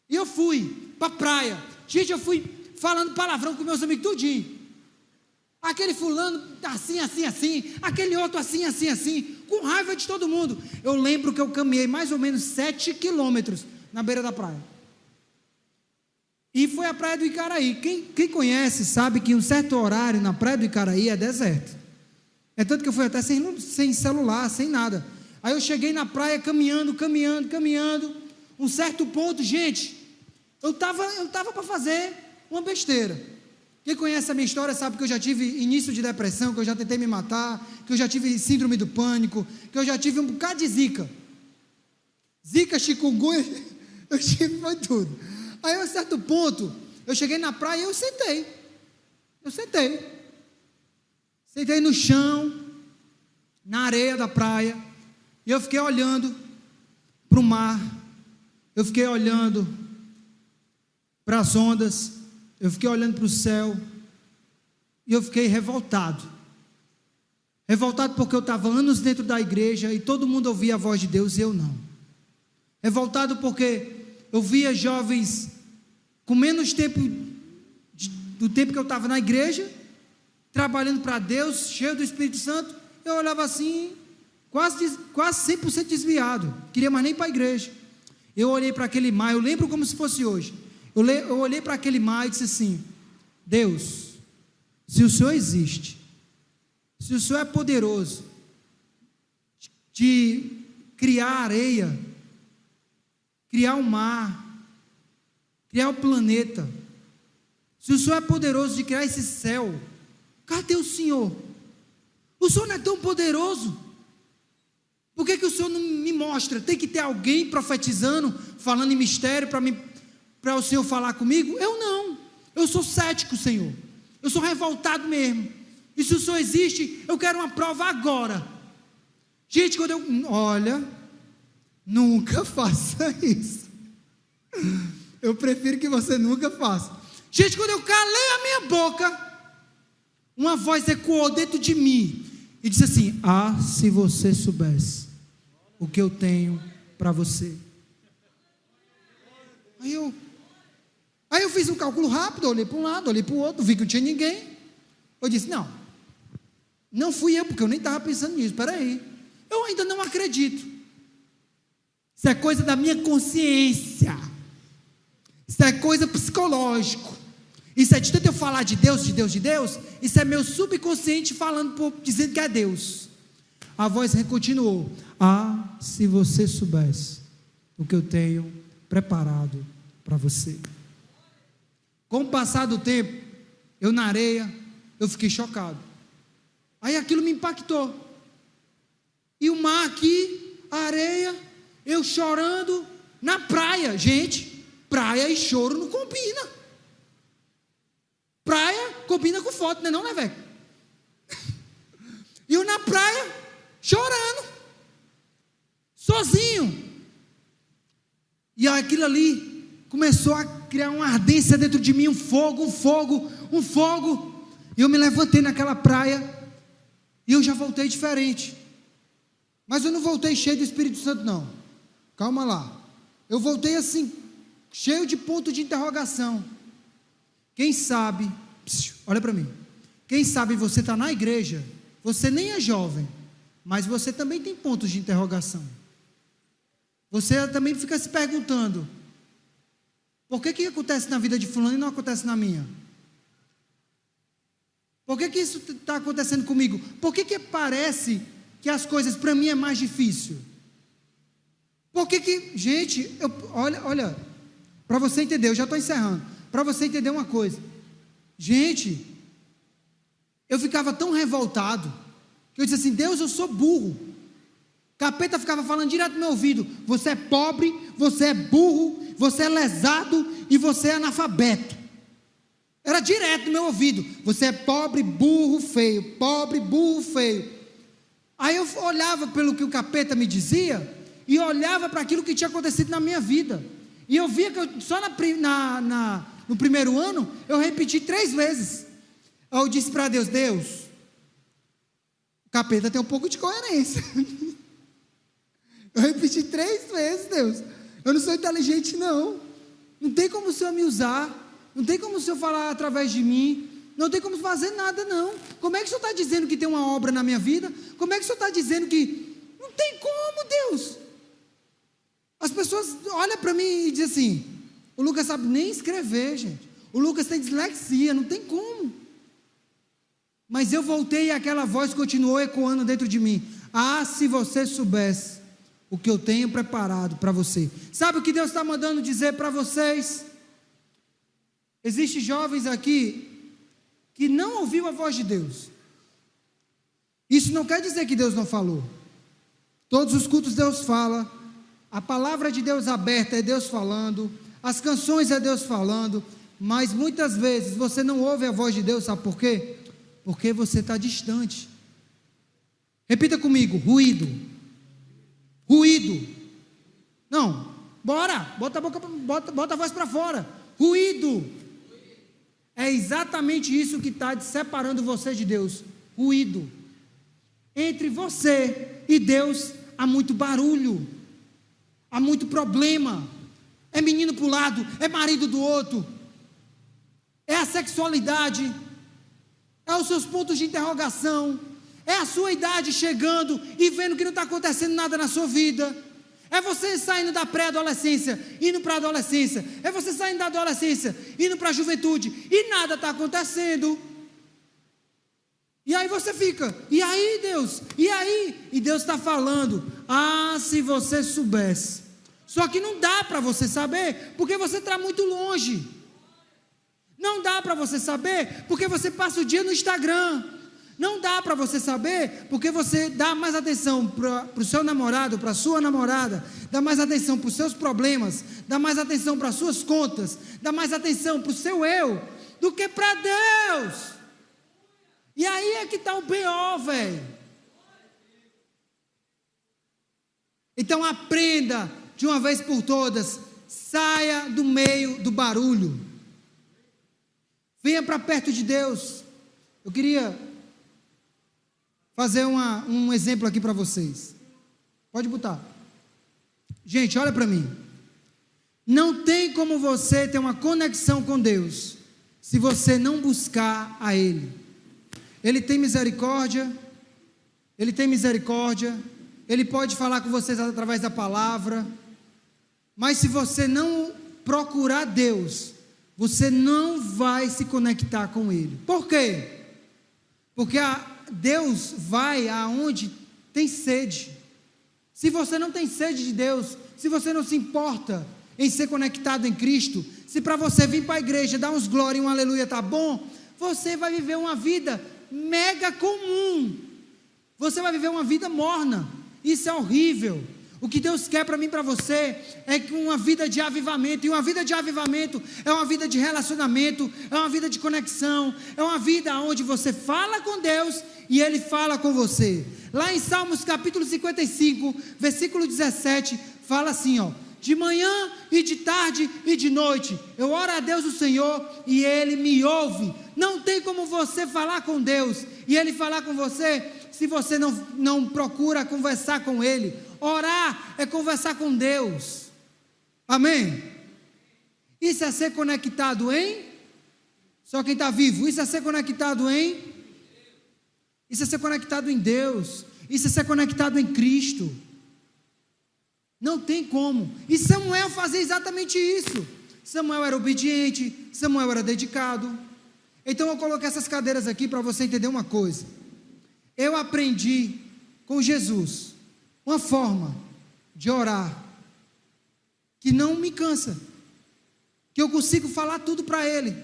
e eu fui para a praia, gente, eu fui falando palavrão com meus amigos tudinho, aquele fulano assim, aquele outro assim, com raiva de todo mundo. Eu lembro que eu caminhei mais ou menos 7 quilômetros na beira da praia, e foi a praia do Icaraí. Quem conhece sabe que um certo horário na praia do Icaraí é deserto, é tanto que eu fui até sem celular, sem nada. Aí eu cheguei na praia caminhando, um certo ponto, gente, eu estava para fazer uma besteira. Quem conhece a minha história sabe que eu já tive início de depressão, que eu já tentei me matar, que eu já tive síndrome do pânico, que eu já tive um bocado de zika, chikungunya, eu tive, foi tudo. Aí a um certo ponto, eu cheguei na praia e eu sentei no chão, na areia da praia, e eu fiquei olhando para o mar, eu fiquei olhando para as ondas, eu fiquei olhando para o céu, e eu fiquei revoltado porque eu estava anos dentro da igreja, e todo mundo ouvia a voz de Deus e eu não. Revoltado porque eu via jovens com menos tempo do tempo que eu estava na igreja, trabalhando para Deus, cheio do Espírito Santo. Eu olhava assim, quase 100% desviado, queria mais nem para a igreja. Eu olhei para aquele mar, eu lembro como se fosse hoje, eu olhei para aquele mar e disse assim: Deus, se o Senhor existe, se o Senhor é poderoso de criar areia criar o mar, criar o planeta, se o Senhor é poderoso de criar esse céu, cadê o Senhor? O Senhor não é tão poderoso. Por que o Senhor não me mostra? Tem que ter alguém profetizando, falando em mistério para o Senhor falar comigo? Eu não. Eu sou cético, Senhor. Eu sou revoltado mesmo. E se o Senhor existe, eu quero uma prova agora. Gente, quando olha, nunca faça isso. Eu prefiro que você nunca faça. Gente, quando eu calei a minha boca, uma voz ecoou dentro de mim e disse assim: ah, se você soubesse o que eu tenho para você. Aí eu fiz um cálculo rápido, olhei para um lado, olhei para o outro, vi que não tinha ninguém. Eu disse: não fui eu, porque eu nem estava pensando nisso. Espera aí, eu ainda não acredito. Isso é coisa da minha consciência, isso é coisa psicológica. Isso é de tanto eu falar de Deus, isso é meu subconsciente falando, dizendo que é Deus. A voz continuou: ah, se você soubesse o que eu tenho preparado para você. Com o passar do tempo, eu na areia, eu fiquei chocado. Aí aquilo me impactou. E o mar aqui, a areia, eu chorando na praia. Gente, praia e choro não combina. Praia combina com foto, não é, velho? E eu na praia, chorando, sozinho. E aquilo ali começou a criar uma ardência dentro de mim, um fogo. E eu me levantei naquela praia, e eu já voltei diferente. Mas eu não voltei cheio do Espírito Santo, não. Calma lá. Eu voltei assim, cheio de ponto de interrogação. Quem sabe, olha para mim, quem sabe você está na igreja, você nem é jovem, mas você também tem pontos de interrogação. Você também fica se perguntando: por que acontece na vida de fulano e não acontece na minha? Por que isso está acontecendo comigo? Por que parece que as coisas para mim é mais difícil? Por que gente, olha, para você entender, eu já estou encerrando, para você entender uma coisa, gente, eu ficava tão revoltado, que eu disse assim: Deus, eu sou burro. Capeta ficava falando direto no meu ouvido: você é pobre, você é burro, você é lesado e você é analfabeto. Era direto no meu ouvido: você é pobre, burro, feio, pobre, burro, feio. Aí eu olhava pelo que o capeta me dizia, e olhava para aquilo que tinha acontecido na minha vida, e eu via que só no primeiro ano, eu repeti 3 vezes. Eu disse para Deus: Deus, o capeta tem um pouco de coerência. Eu repeti 3 vezes: Deus, eu não sou inteligente não tem como o Senhor me usar, não tem como o Senhor falar através de mim, não tem como fazer nada não. Como é que o Senhor está dizendo que tem uma obra na minha vida? Como é que o Senhor está dizendo que... Não tem como, Deus. As pessoas olham para mim e dizem assim: o Lucas sabe nem escrever, gente, o Lucas tem dislexia, não tem como. Mas eu voltei e aquela voz continuou ecoando dentro de mim: ah, se você soubesse o que eu tenho preparado para você. Sabe o que Deus está mandando dizer para vocês? Existem jovens aqui que não ouviu a voz de Deus. Isso não quer dizer que Deus não falou. Todos os cultos Deus fala, a palavra de Deus aberta é Deus falando, as canções é Deus falando, mas muitas vezes você não ouve a voz de Deus, sabe por quê? Porque você está distante. Repita comigo: ruído. Não, bora, bota a voz para fora. Ruído. É exatamente isso que está separando você de Deus. Ruído. Entre você e Deus há muito barulho, há muito problema. É menino para um lado, é marido do outro, é a sexualidade, é os seus pontos de interrogação, é a sua idade chegando e vendo que não está acontecendo nada na sua vida. É você saindo da pré-adolescência, indo para a adolescência. É você saindo da adolescência, indo para a juventude, e nada está acontecendo. E aí você fica: e aí, Deus? E aí? E Deus está falando: ah, se você soubesse. Só que não dá para você saber, porque você está muito longe. Não dá para você saber, porque você passa o dia no Instagram. Não dá para você saber, porque você dá mais atenção para o seu namorado, para a sua namorada, dá mais atenção para os seus problemas, dá mais atenção para as suas contas, dá mais atenção para o seu eu, do que para Deus. E aí é que está o B.O., velho. Então aprenda de uma vez por todas, saia do meio do barulho, venha para perto de Deus. Eu queria fazer um exemplo aqui para vocês. Pode botar. Gente, olha para mim. Não tem como você ter uma conexão com Deus se você não buscar a Ele. Ele tem misericórdia, Ele tem misericórdia, Ele pode falar com vocês através da palavra, mas se você não procurar Deus, você não vai se conectar com Ele. Por quê? Porque Deus vai aonde tem sede. Se você não tem sede de Deus, se você não se importa em ser conectado em Cristo, se para você vir para a igreja, dar uns glória e um aleluia tá bom, você vai viver uma vida mega comum. Você vai viver uma vida morna. Isso é horrível. O que Deus quer para mim e para você é uma vida de avivamento. E uma vida de avivamento é uma vida de relacionamento, é uma vida de conexão, é uma vida onde você fala com Deus e Ele fala com você. Lá em Salmos capítulo 55, versículo 17, fala assim, ó: de manhã e de tarde e de noite eu oro a Deus o Senhor e Ele me ouve. Não tem como você falar com Deus e Ele falar com você se você não procura conversar com Ele. Orar é conversar com Deus. Amém? Isso é ser conectado em? Só quem está vivo. Isso é ser conectado em? Isso é ser conectado em Deus. Isso é ser conectado em Cristo. Não tem como. E Samuel fazia exatamente isso. Samuel era obediente, Samuel era dedicado. Então eu coloquei essas cadeiras aqui para você entender uma coisa. Eu aprendi com Jesus uma forma de orar que não me cansa, que eu consigo falar tudo para Ele.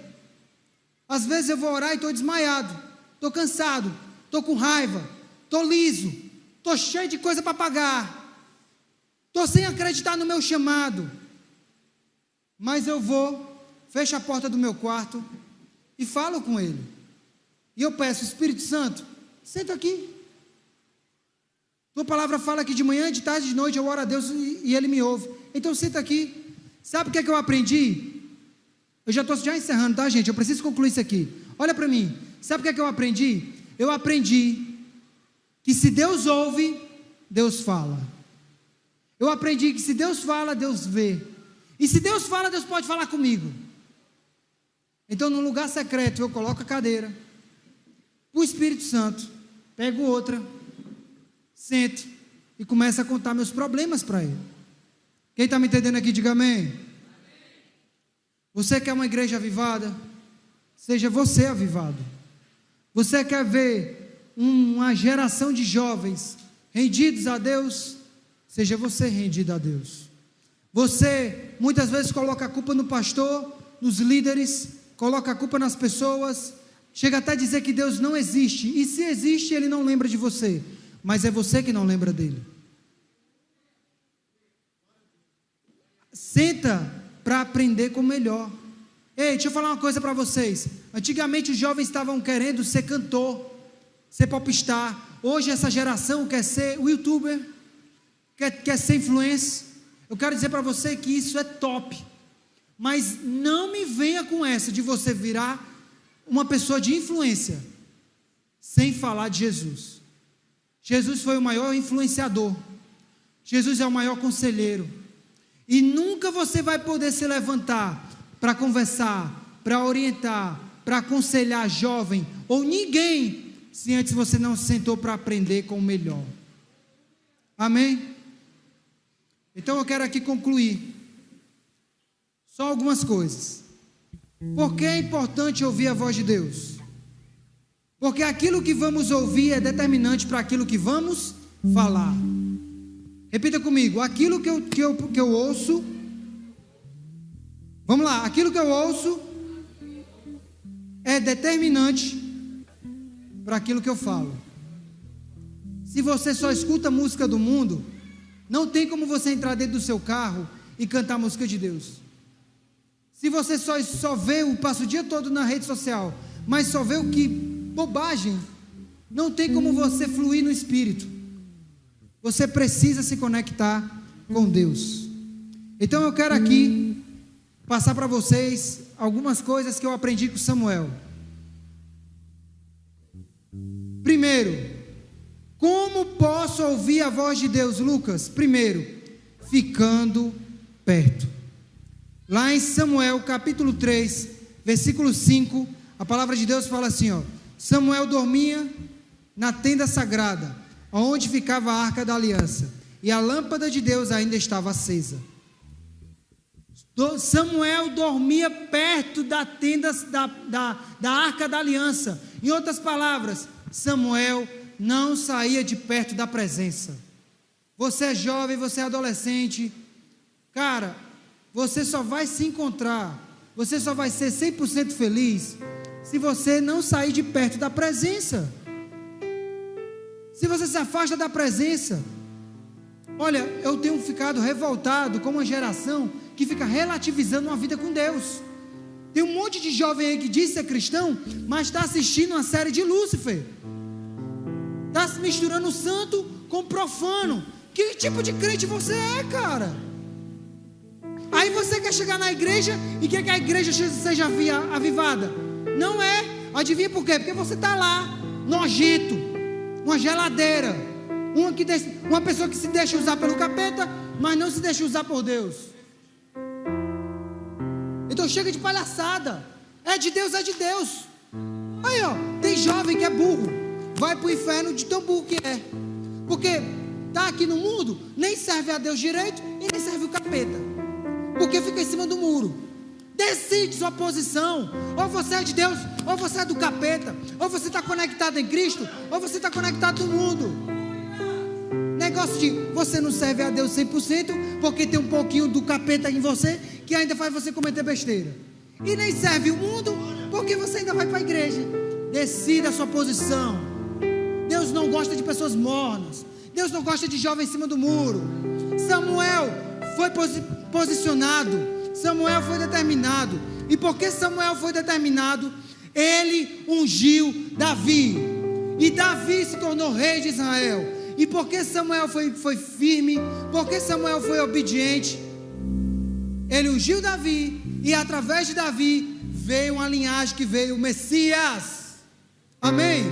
Às vezes eu vou orar e estou desmaiado, estou cansado, estou com raiva, estou liso, estou cheio de coisa para pagar, estou sem acreditar no meu chamado, mas eu vou, fecho a porta do meu quarto e falo com Ele, e eu peço: Espírito Santo, senta aqui. Tua palavra fala que de manhã, de tarde, de noite eu oro a Deus e Ele me ouve. Então senta aqui. Sabe o que é que eu aprendi? Eu já estou encerrando, tá, gente? Eu preciso concluir isso aqui. Olha para mim. Sabe o que é que eu aprendi? Eu aprendi que se Deus ouve, Deus fala. Eu aprendi que se Deus fala, Deus vê. E se Deus fala, Deus pode falar comigo. Então, num lugar secreto, eu coloco a cadeira, o Espírito Santo, pego outra, sento e começo a contar meus problemas para Ele. Quem está me entendendo aqui, diga amém. Você quer uma igreja avivada? Seja você avivado. Você quer ver uma geração de jovens rendidos a Deus? Seja você rendido a Deus. Você muitas vezes coloca a culpa no pastor, nos líderes, coloca a culpa nas pessoas, chega até a dizer que Deus não existe, e se existe, Ele não lembra de você, mas é você que não lembra dele. Senta para aprender com o melhor. Ei, deixa eu falar uma coisa para vocês. Antigamente os jovens estavam querendo ser cantor, ser popstar. Hoje essa geração quer ser o youtuber, quer ser influencer. Eu quero dizer para você que isso é top, mas não me venha com essa de você virar uma pessoa de influência sem falar de Jesus. Jesus foi o maior influenciador, Jesus é o maior conselheiro, e nunca você vai poder se levantar para conversar, para orientar, para aconselhar jovem, ou ninguém, se antes você não se sentou para aprender com o melhor. Amém? Então eu quero aqui concluir, só algumas coisas. Por que é importante ouvir a voz de Deus? Porque aquilo que vamos ouvir é determinante para aquilo que vamos falar. Repita comigo. Aquilo que eu ouço. Vamos lá. Aquilo que eu ouço é determinante para aquilo que eu falo. Se você só escuta música do mundo, não tem como você entrar dentro do seu carro e cantar a música de Deus. Se você só vê, passa o dia todo na rede social, mas só vê o que bobagem, não tem como você fluir no Espírito. Você precisa se conectar com Deus. Então eu quero aqui passar para vocês algumas coisas que eu aprendi com Samuel. Primeiro, como posso ouvir a voz de Deus, Lucas? Primeiro, ficando perto. Lá em Samuel capítulo 3, versículo 5, a palavra de Deus fala assim, ó: Samuel dormia na tenda sagrada, onde ficava a arca da aliança, e a lâmpada de Deus ainda estava acesa. Samuel dormia perto da tenda da arca da aliança. Em outras palavras, Samuel não saía de perto da presença. Você é jovem, você é adolescente, cara, você só vai se encontrar, você só vai ser 100% feliz se você não sair de perto da presença. Se você se afasta da presença. Olha, eu tenho ficado revoltado com uma geração que fica relativizando uma vida com Deus. Tem um monte de jovem aí que diz ser cristão, mas está assistindo uma série de Lúcifer. Está se misturando santo com profano. Que tipo de crente você é, cara? Aí você quer chegar na igreja e quer que a igreja seja avivada. Não é. Adivinha por quê? Porque você está lá, nojento, uma geladeira, uma pessoa que se deixa usar pelo capeta, mas não se deixa usar por Deus. Então chega de palhaçada. É de Deus, é de Deus. Aí ó, tem jovem que é burro, vai para o inferno de tão burro que é, porque está aqui no mundo, nem serve a Deus direito e nem serve o capeta, porque fica em cima do muro. Decide sua posição. Ou você é de Deus, ou você é do capeta. Ou você está conectado em Cristo, ou você está conectado no mundo. Negócio de você não serve a Deus 100%, porque tem um pouquinho do capeta em você, que ainda faz você cometer besteira. E nem serve o mundo, porque você ainda vai para a igreja. Decida a sua posição. Deus não gosta de pessoas mornas. Deus não gosta de jovem em cima do muro. Samuel foi posicionado. Samuel foi determinado. E porque Samuel foi determinado, ele ungiu Davi. E Davi se tornou rei de Israel. E porque Samuel foi firme, porque Samuel foi obediente, ele ungiu Davi. E através de Davi veio uma linhagem que veio o Messias. Amém?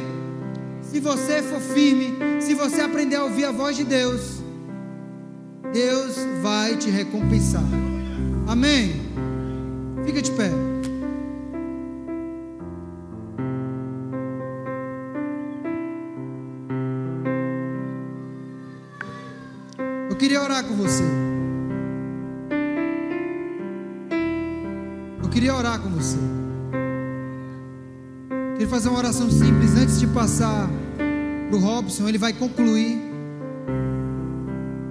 Se você for firme, se você aprender a ouvir a voz de Deus, Deus vai te recompensar. Amém? Fica de pé. Eu queria orar com você. Queria fazer uma oração simples antes de passar para o Robson. Ele vai concluir.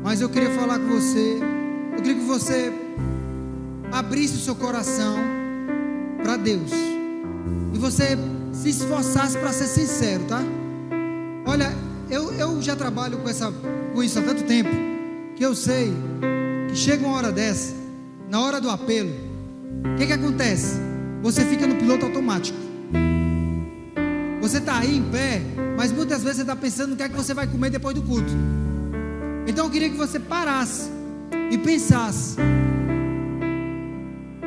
Mas eu queria falar com você. Eu queria que você abrisse o seu coração para Deus e você se esforçasse para ser sincero, tá? Olha, eu já trabalho com isso há tanto tempo, que eu sei que chega uma hora dessa, na hora do apelo, o que acontece? Você fica no piloto automático. Você está aí em pé, mas muitas vezes você está pensando no que é que você vai comer depois do culto. Então eu queria que você parasse e pensasse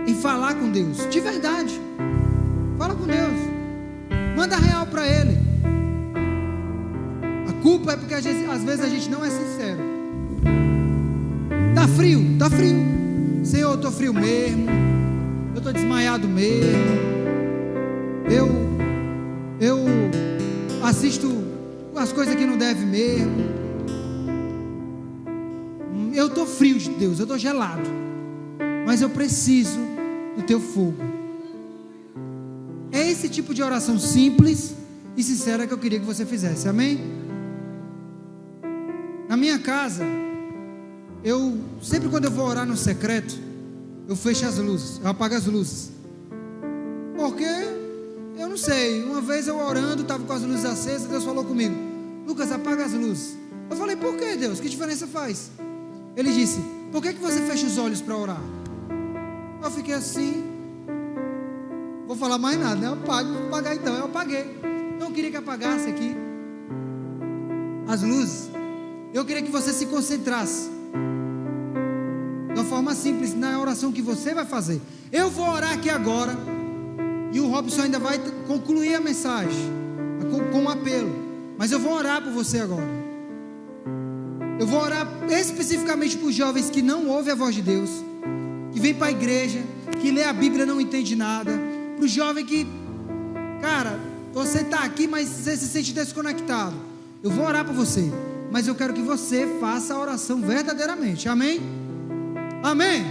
em falar com Deus, de verdade. Fala com Deus, manda real para Ele. A culpa é porque às vezes a gente não é sincero. Tá frio, Senhor, eu estou frio mesmo, eu estou desmaiado mesmo, eu assisto as coisas que não deve mesmo, eu estou frio, Deus, eu estou gelado, mas eu preciso do teu fogo. É esse tipo de oração simples e sincera que eu queria que você fizesse, amém? Na minha casa, sempre quando eu vou orar no secreto, eu fecho as luzes, eu apago as luzes. Porque, eu não sei, uma vez eu orando, estava com as luzes acesas, Deus falou comigo: Lucas, apaga as luzes. Eu falei: por que, Deus? Que diferença faz? Ele disse: por que você fecha os olhos para orar? Eu fiquei assim, vou falar mais nada, né? Vou apagar então. Eu apaguei. Então eu queria que apagasse aqui as luzes. Eu queria que você se concentrasse de uma forma simples na oração que você vai fazer. Eu vou orar aqui agora, e o Robson ainda vai concluir a mensagem com um apelo, mas eu vou orar por você agora. Eu vou orar especificamente por jovens que não ouvem a voz de Deus, que vem para a igreja, que lê a Bíblia e não entende nada. Para o jovem que, cara, você está aqui, mas você se sente desconectado. Eu vou orar por você, mas eu quero que você faça a oração verdadeiramente. Amém? Amém?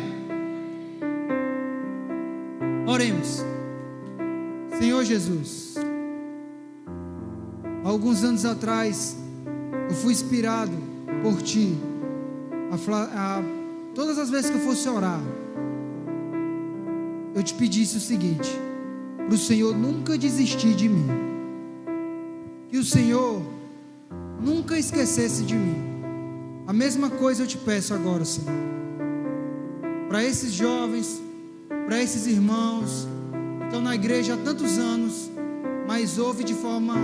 Oremos. Senhor Jesus, há alguns anos atrás eu fui inspirado por Ti todas as vezes que eu fosse orar, eu te pedisse o seguinte: para o Senhor nunca desistir de mim, que o Senhor nunca esquecesse de mim. A mesma coisa eu te peço agora, Senhor, para esses jovens, para esses irmãos que estão na igreja há tantos anos, mas ouvem de forma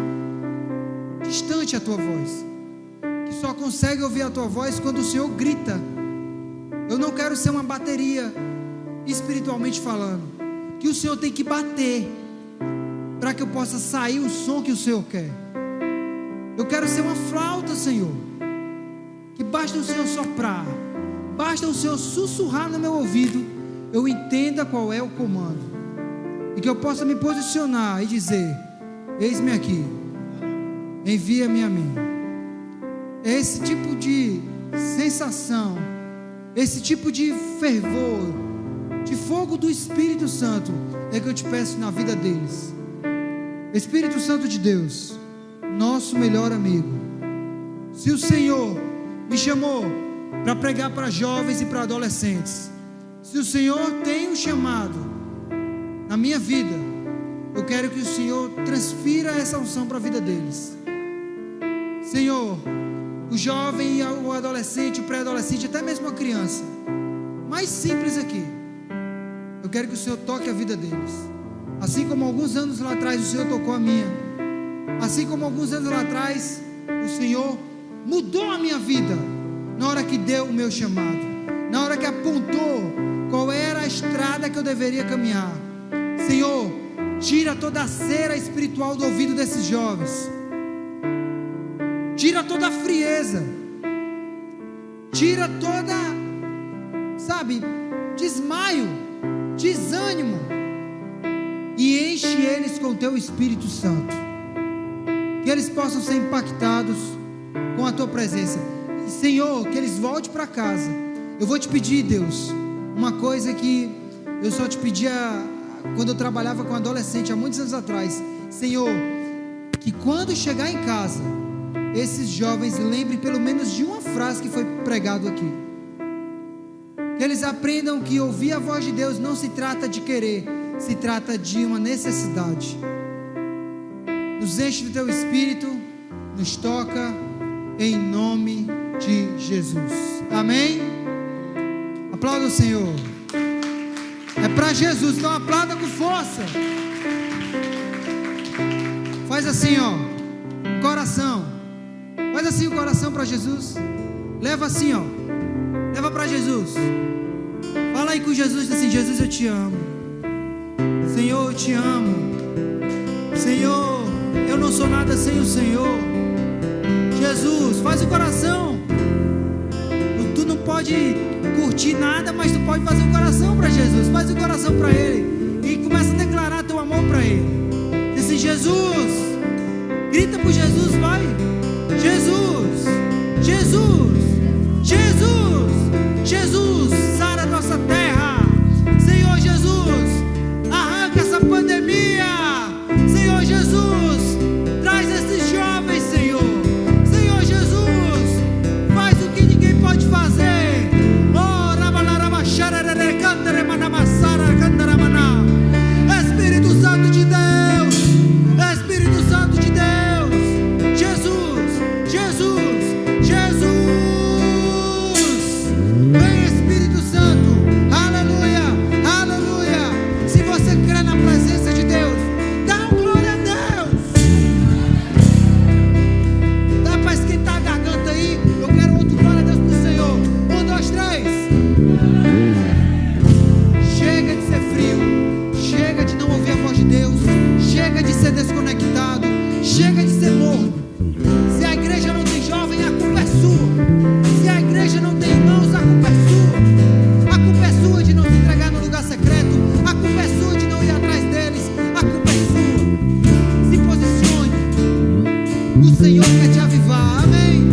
distante a Tua voz, que só consegue ouvir a Tua voz quando o Senhor grita. Eu não quero ser uma bateria, espiritualmente falando, que o Senhor tem que bater para que eu possa sair o som que o Senhor quer. Eu quero ser uma flauta, Senhor, que basta o Senhor soprar, basta o Senhor sussurrar no meu ouvido, eu entenda qual é o comando, e que eu possa me posicionar e dizer: eis-me aqui, envia-me a mim. É esse tipo de sensação, esse tipo de fervor, de fogo do Espírito Santo, é que eu te peço na vida deles. Espírito Santo de Deus, nosso melhor amigo, se o Senhor me chamou para pregar para jovens e para adolescentes, se o Senhor tem um chamado na minha vida, eu quero que o Senhor transfira essa unção para a vida deles. Senhor, o jovem, o adolescente, o pré-adolescente, até mesmo a criança mais simples aqui, eu quero que o Senhor toque a vida deles, assim como alguns anos lá atrás o Senhor tocou a minha, assim como alguns anos lá atrás o Senhor mudou a minha vida, na hora que deu o meu chamado, na hora que apontou qual era a estrada que eu deveria caminhar. Senhor, tira toda a cera espiritual do ouvido desses jovens, tira toda a frieza, tira toda, desmaio, desânimo, e enche eles com o Teu Espírito Santo, que eles possam ser impactados com a Tua presença. E, Senhor, que eles voltem para casa. Eu vou te pedir, Deus, uma coisa que eu só te pedia quando eu trabalhava com adolescente há muitos anos atrás. Senhor, que quando chegar em casa, esses jovens lembrem pelo menos de uma frase que foi pregado aqui, que eles aprendam que ouvir a voz de Deus não se trata de querer, se trata de uma necessidade. Nos enche do Teu Espírito, nos toca, em nome de Jesus. Amém? Aplauda o Senhor. É para Jesus, então aplauda com força. Faz assim, ó, coração. Faz assim o coração para Jesus. Leva assim, ó. Leva para Jesus. Fala aí com Jesus, assim: Jesus, eu te amo. Senhor, eu te amo. Senhor, eu não sou nada sem o Senhor. Jesus, faz o coração. Tu não pode curtir nada, mas tu pode fazer um coração para Jesus. Faz o coração para Ele e começa a declarar teu amor para Ele. Diz assim: Jesus. Grita por Jesus, vai. Jesus, Jesus, Jesus, Jesus, sara nossa terra. Senhor Jesus, arranca essa pandemia. Senhor Jesus, traz esses jovens, Senhor. Senhor Jesus, faz o que ninguém pode fazer. Senhor quer te avivar. Amém.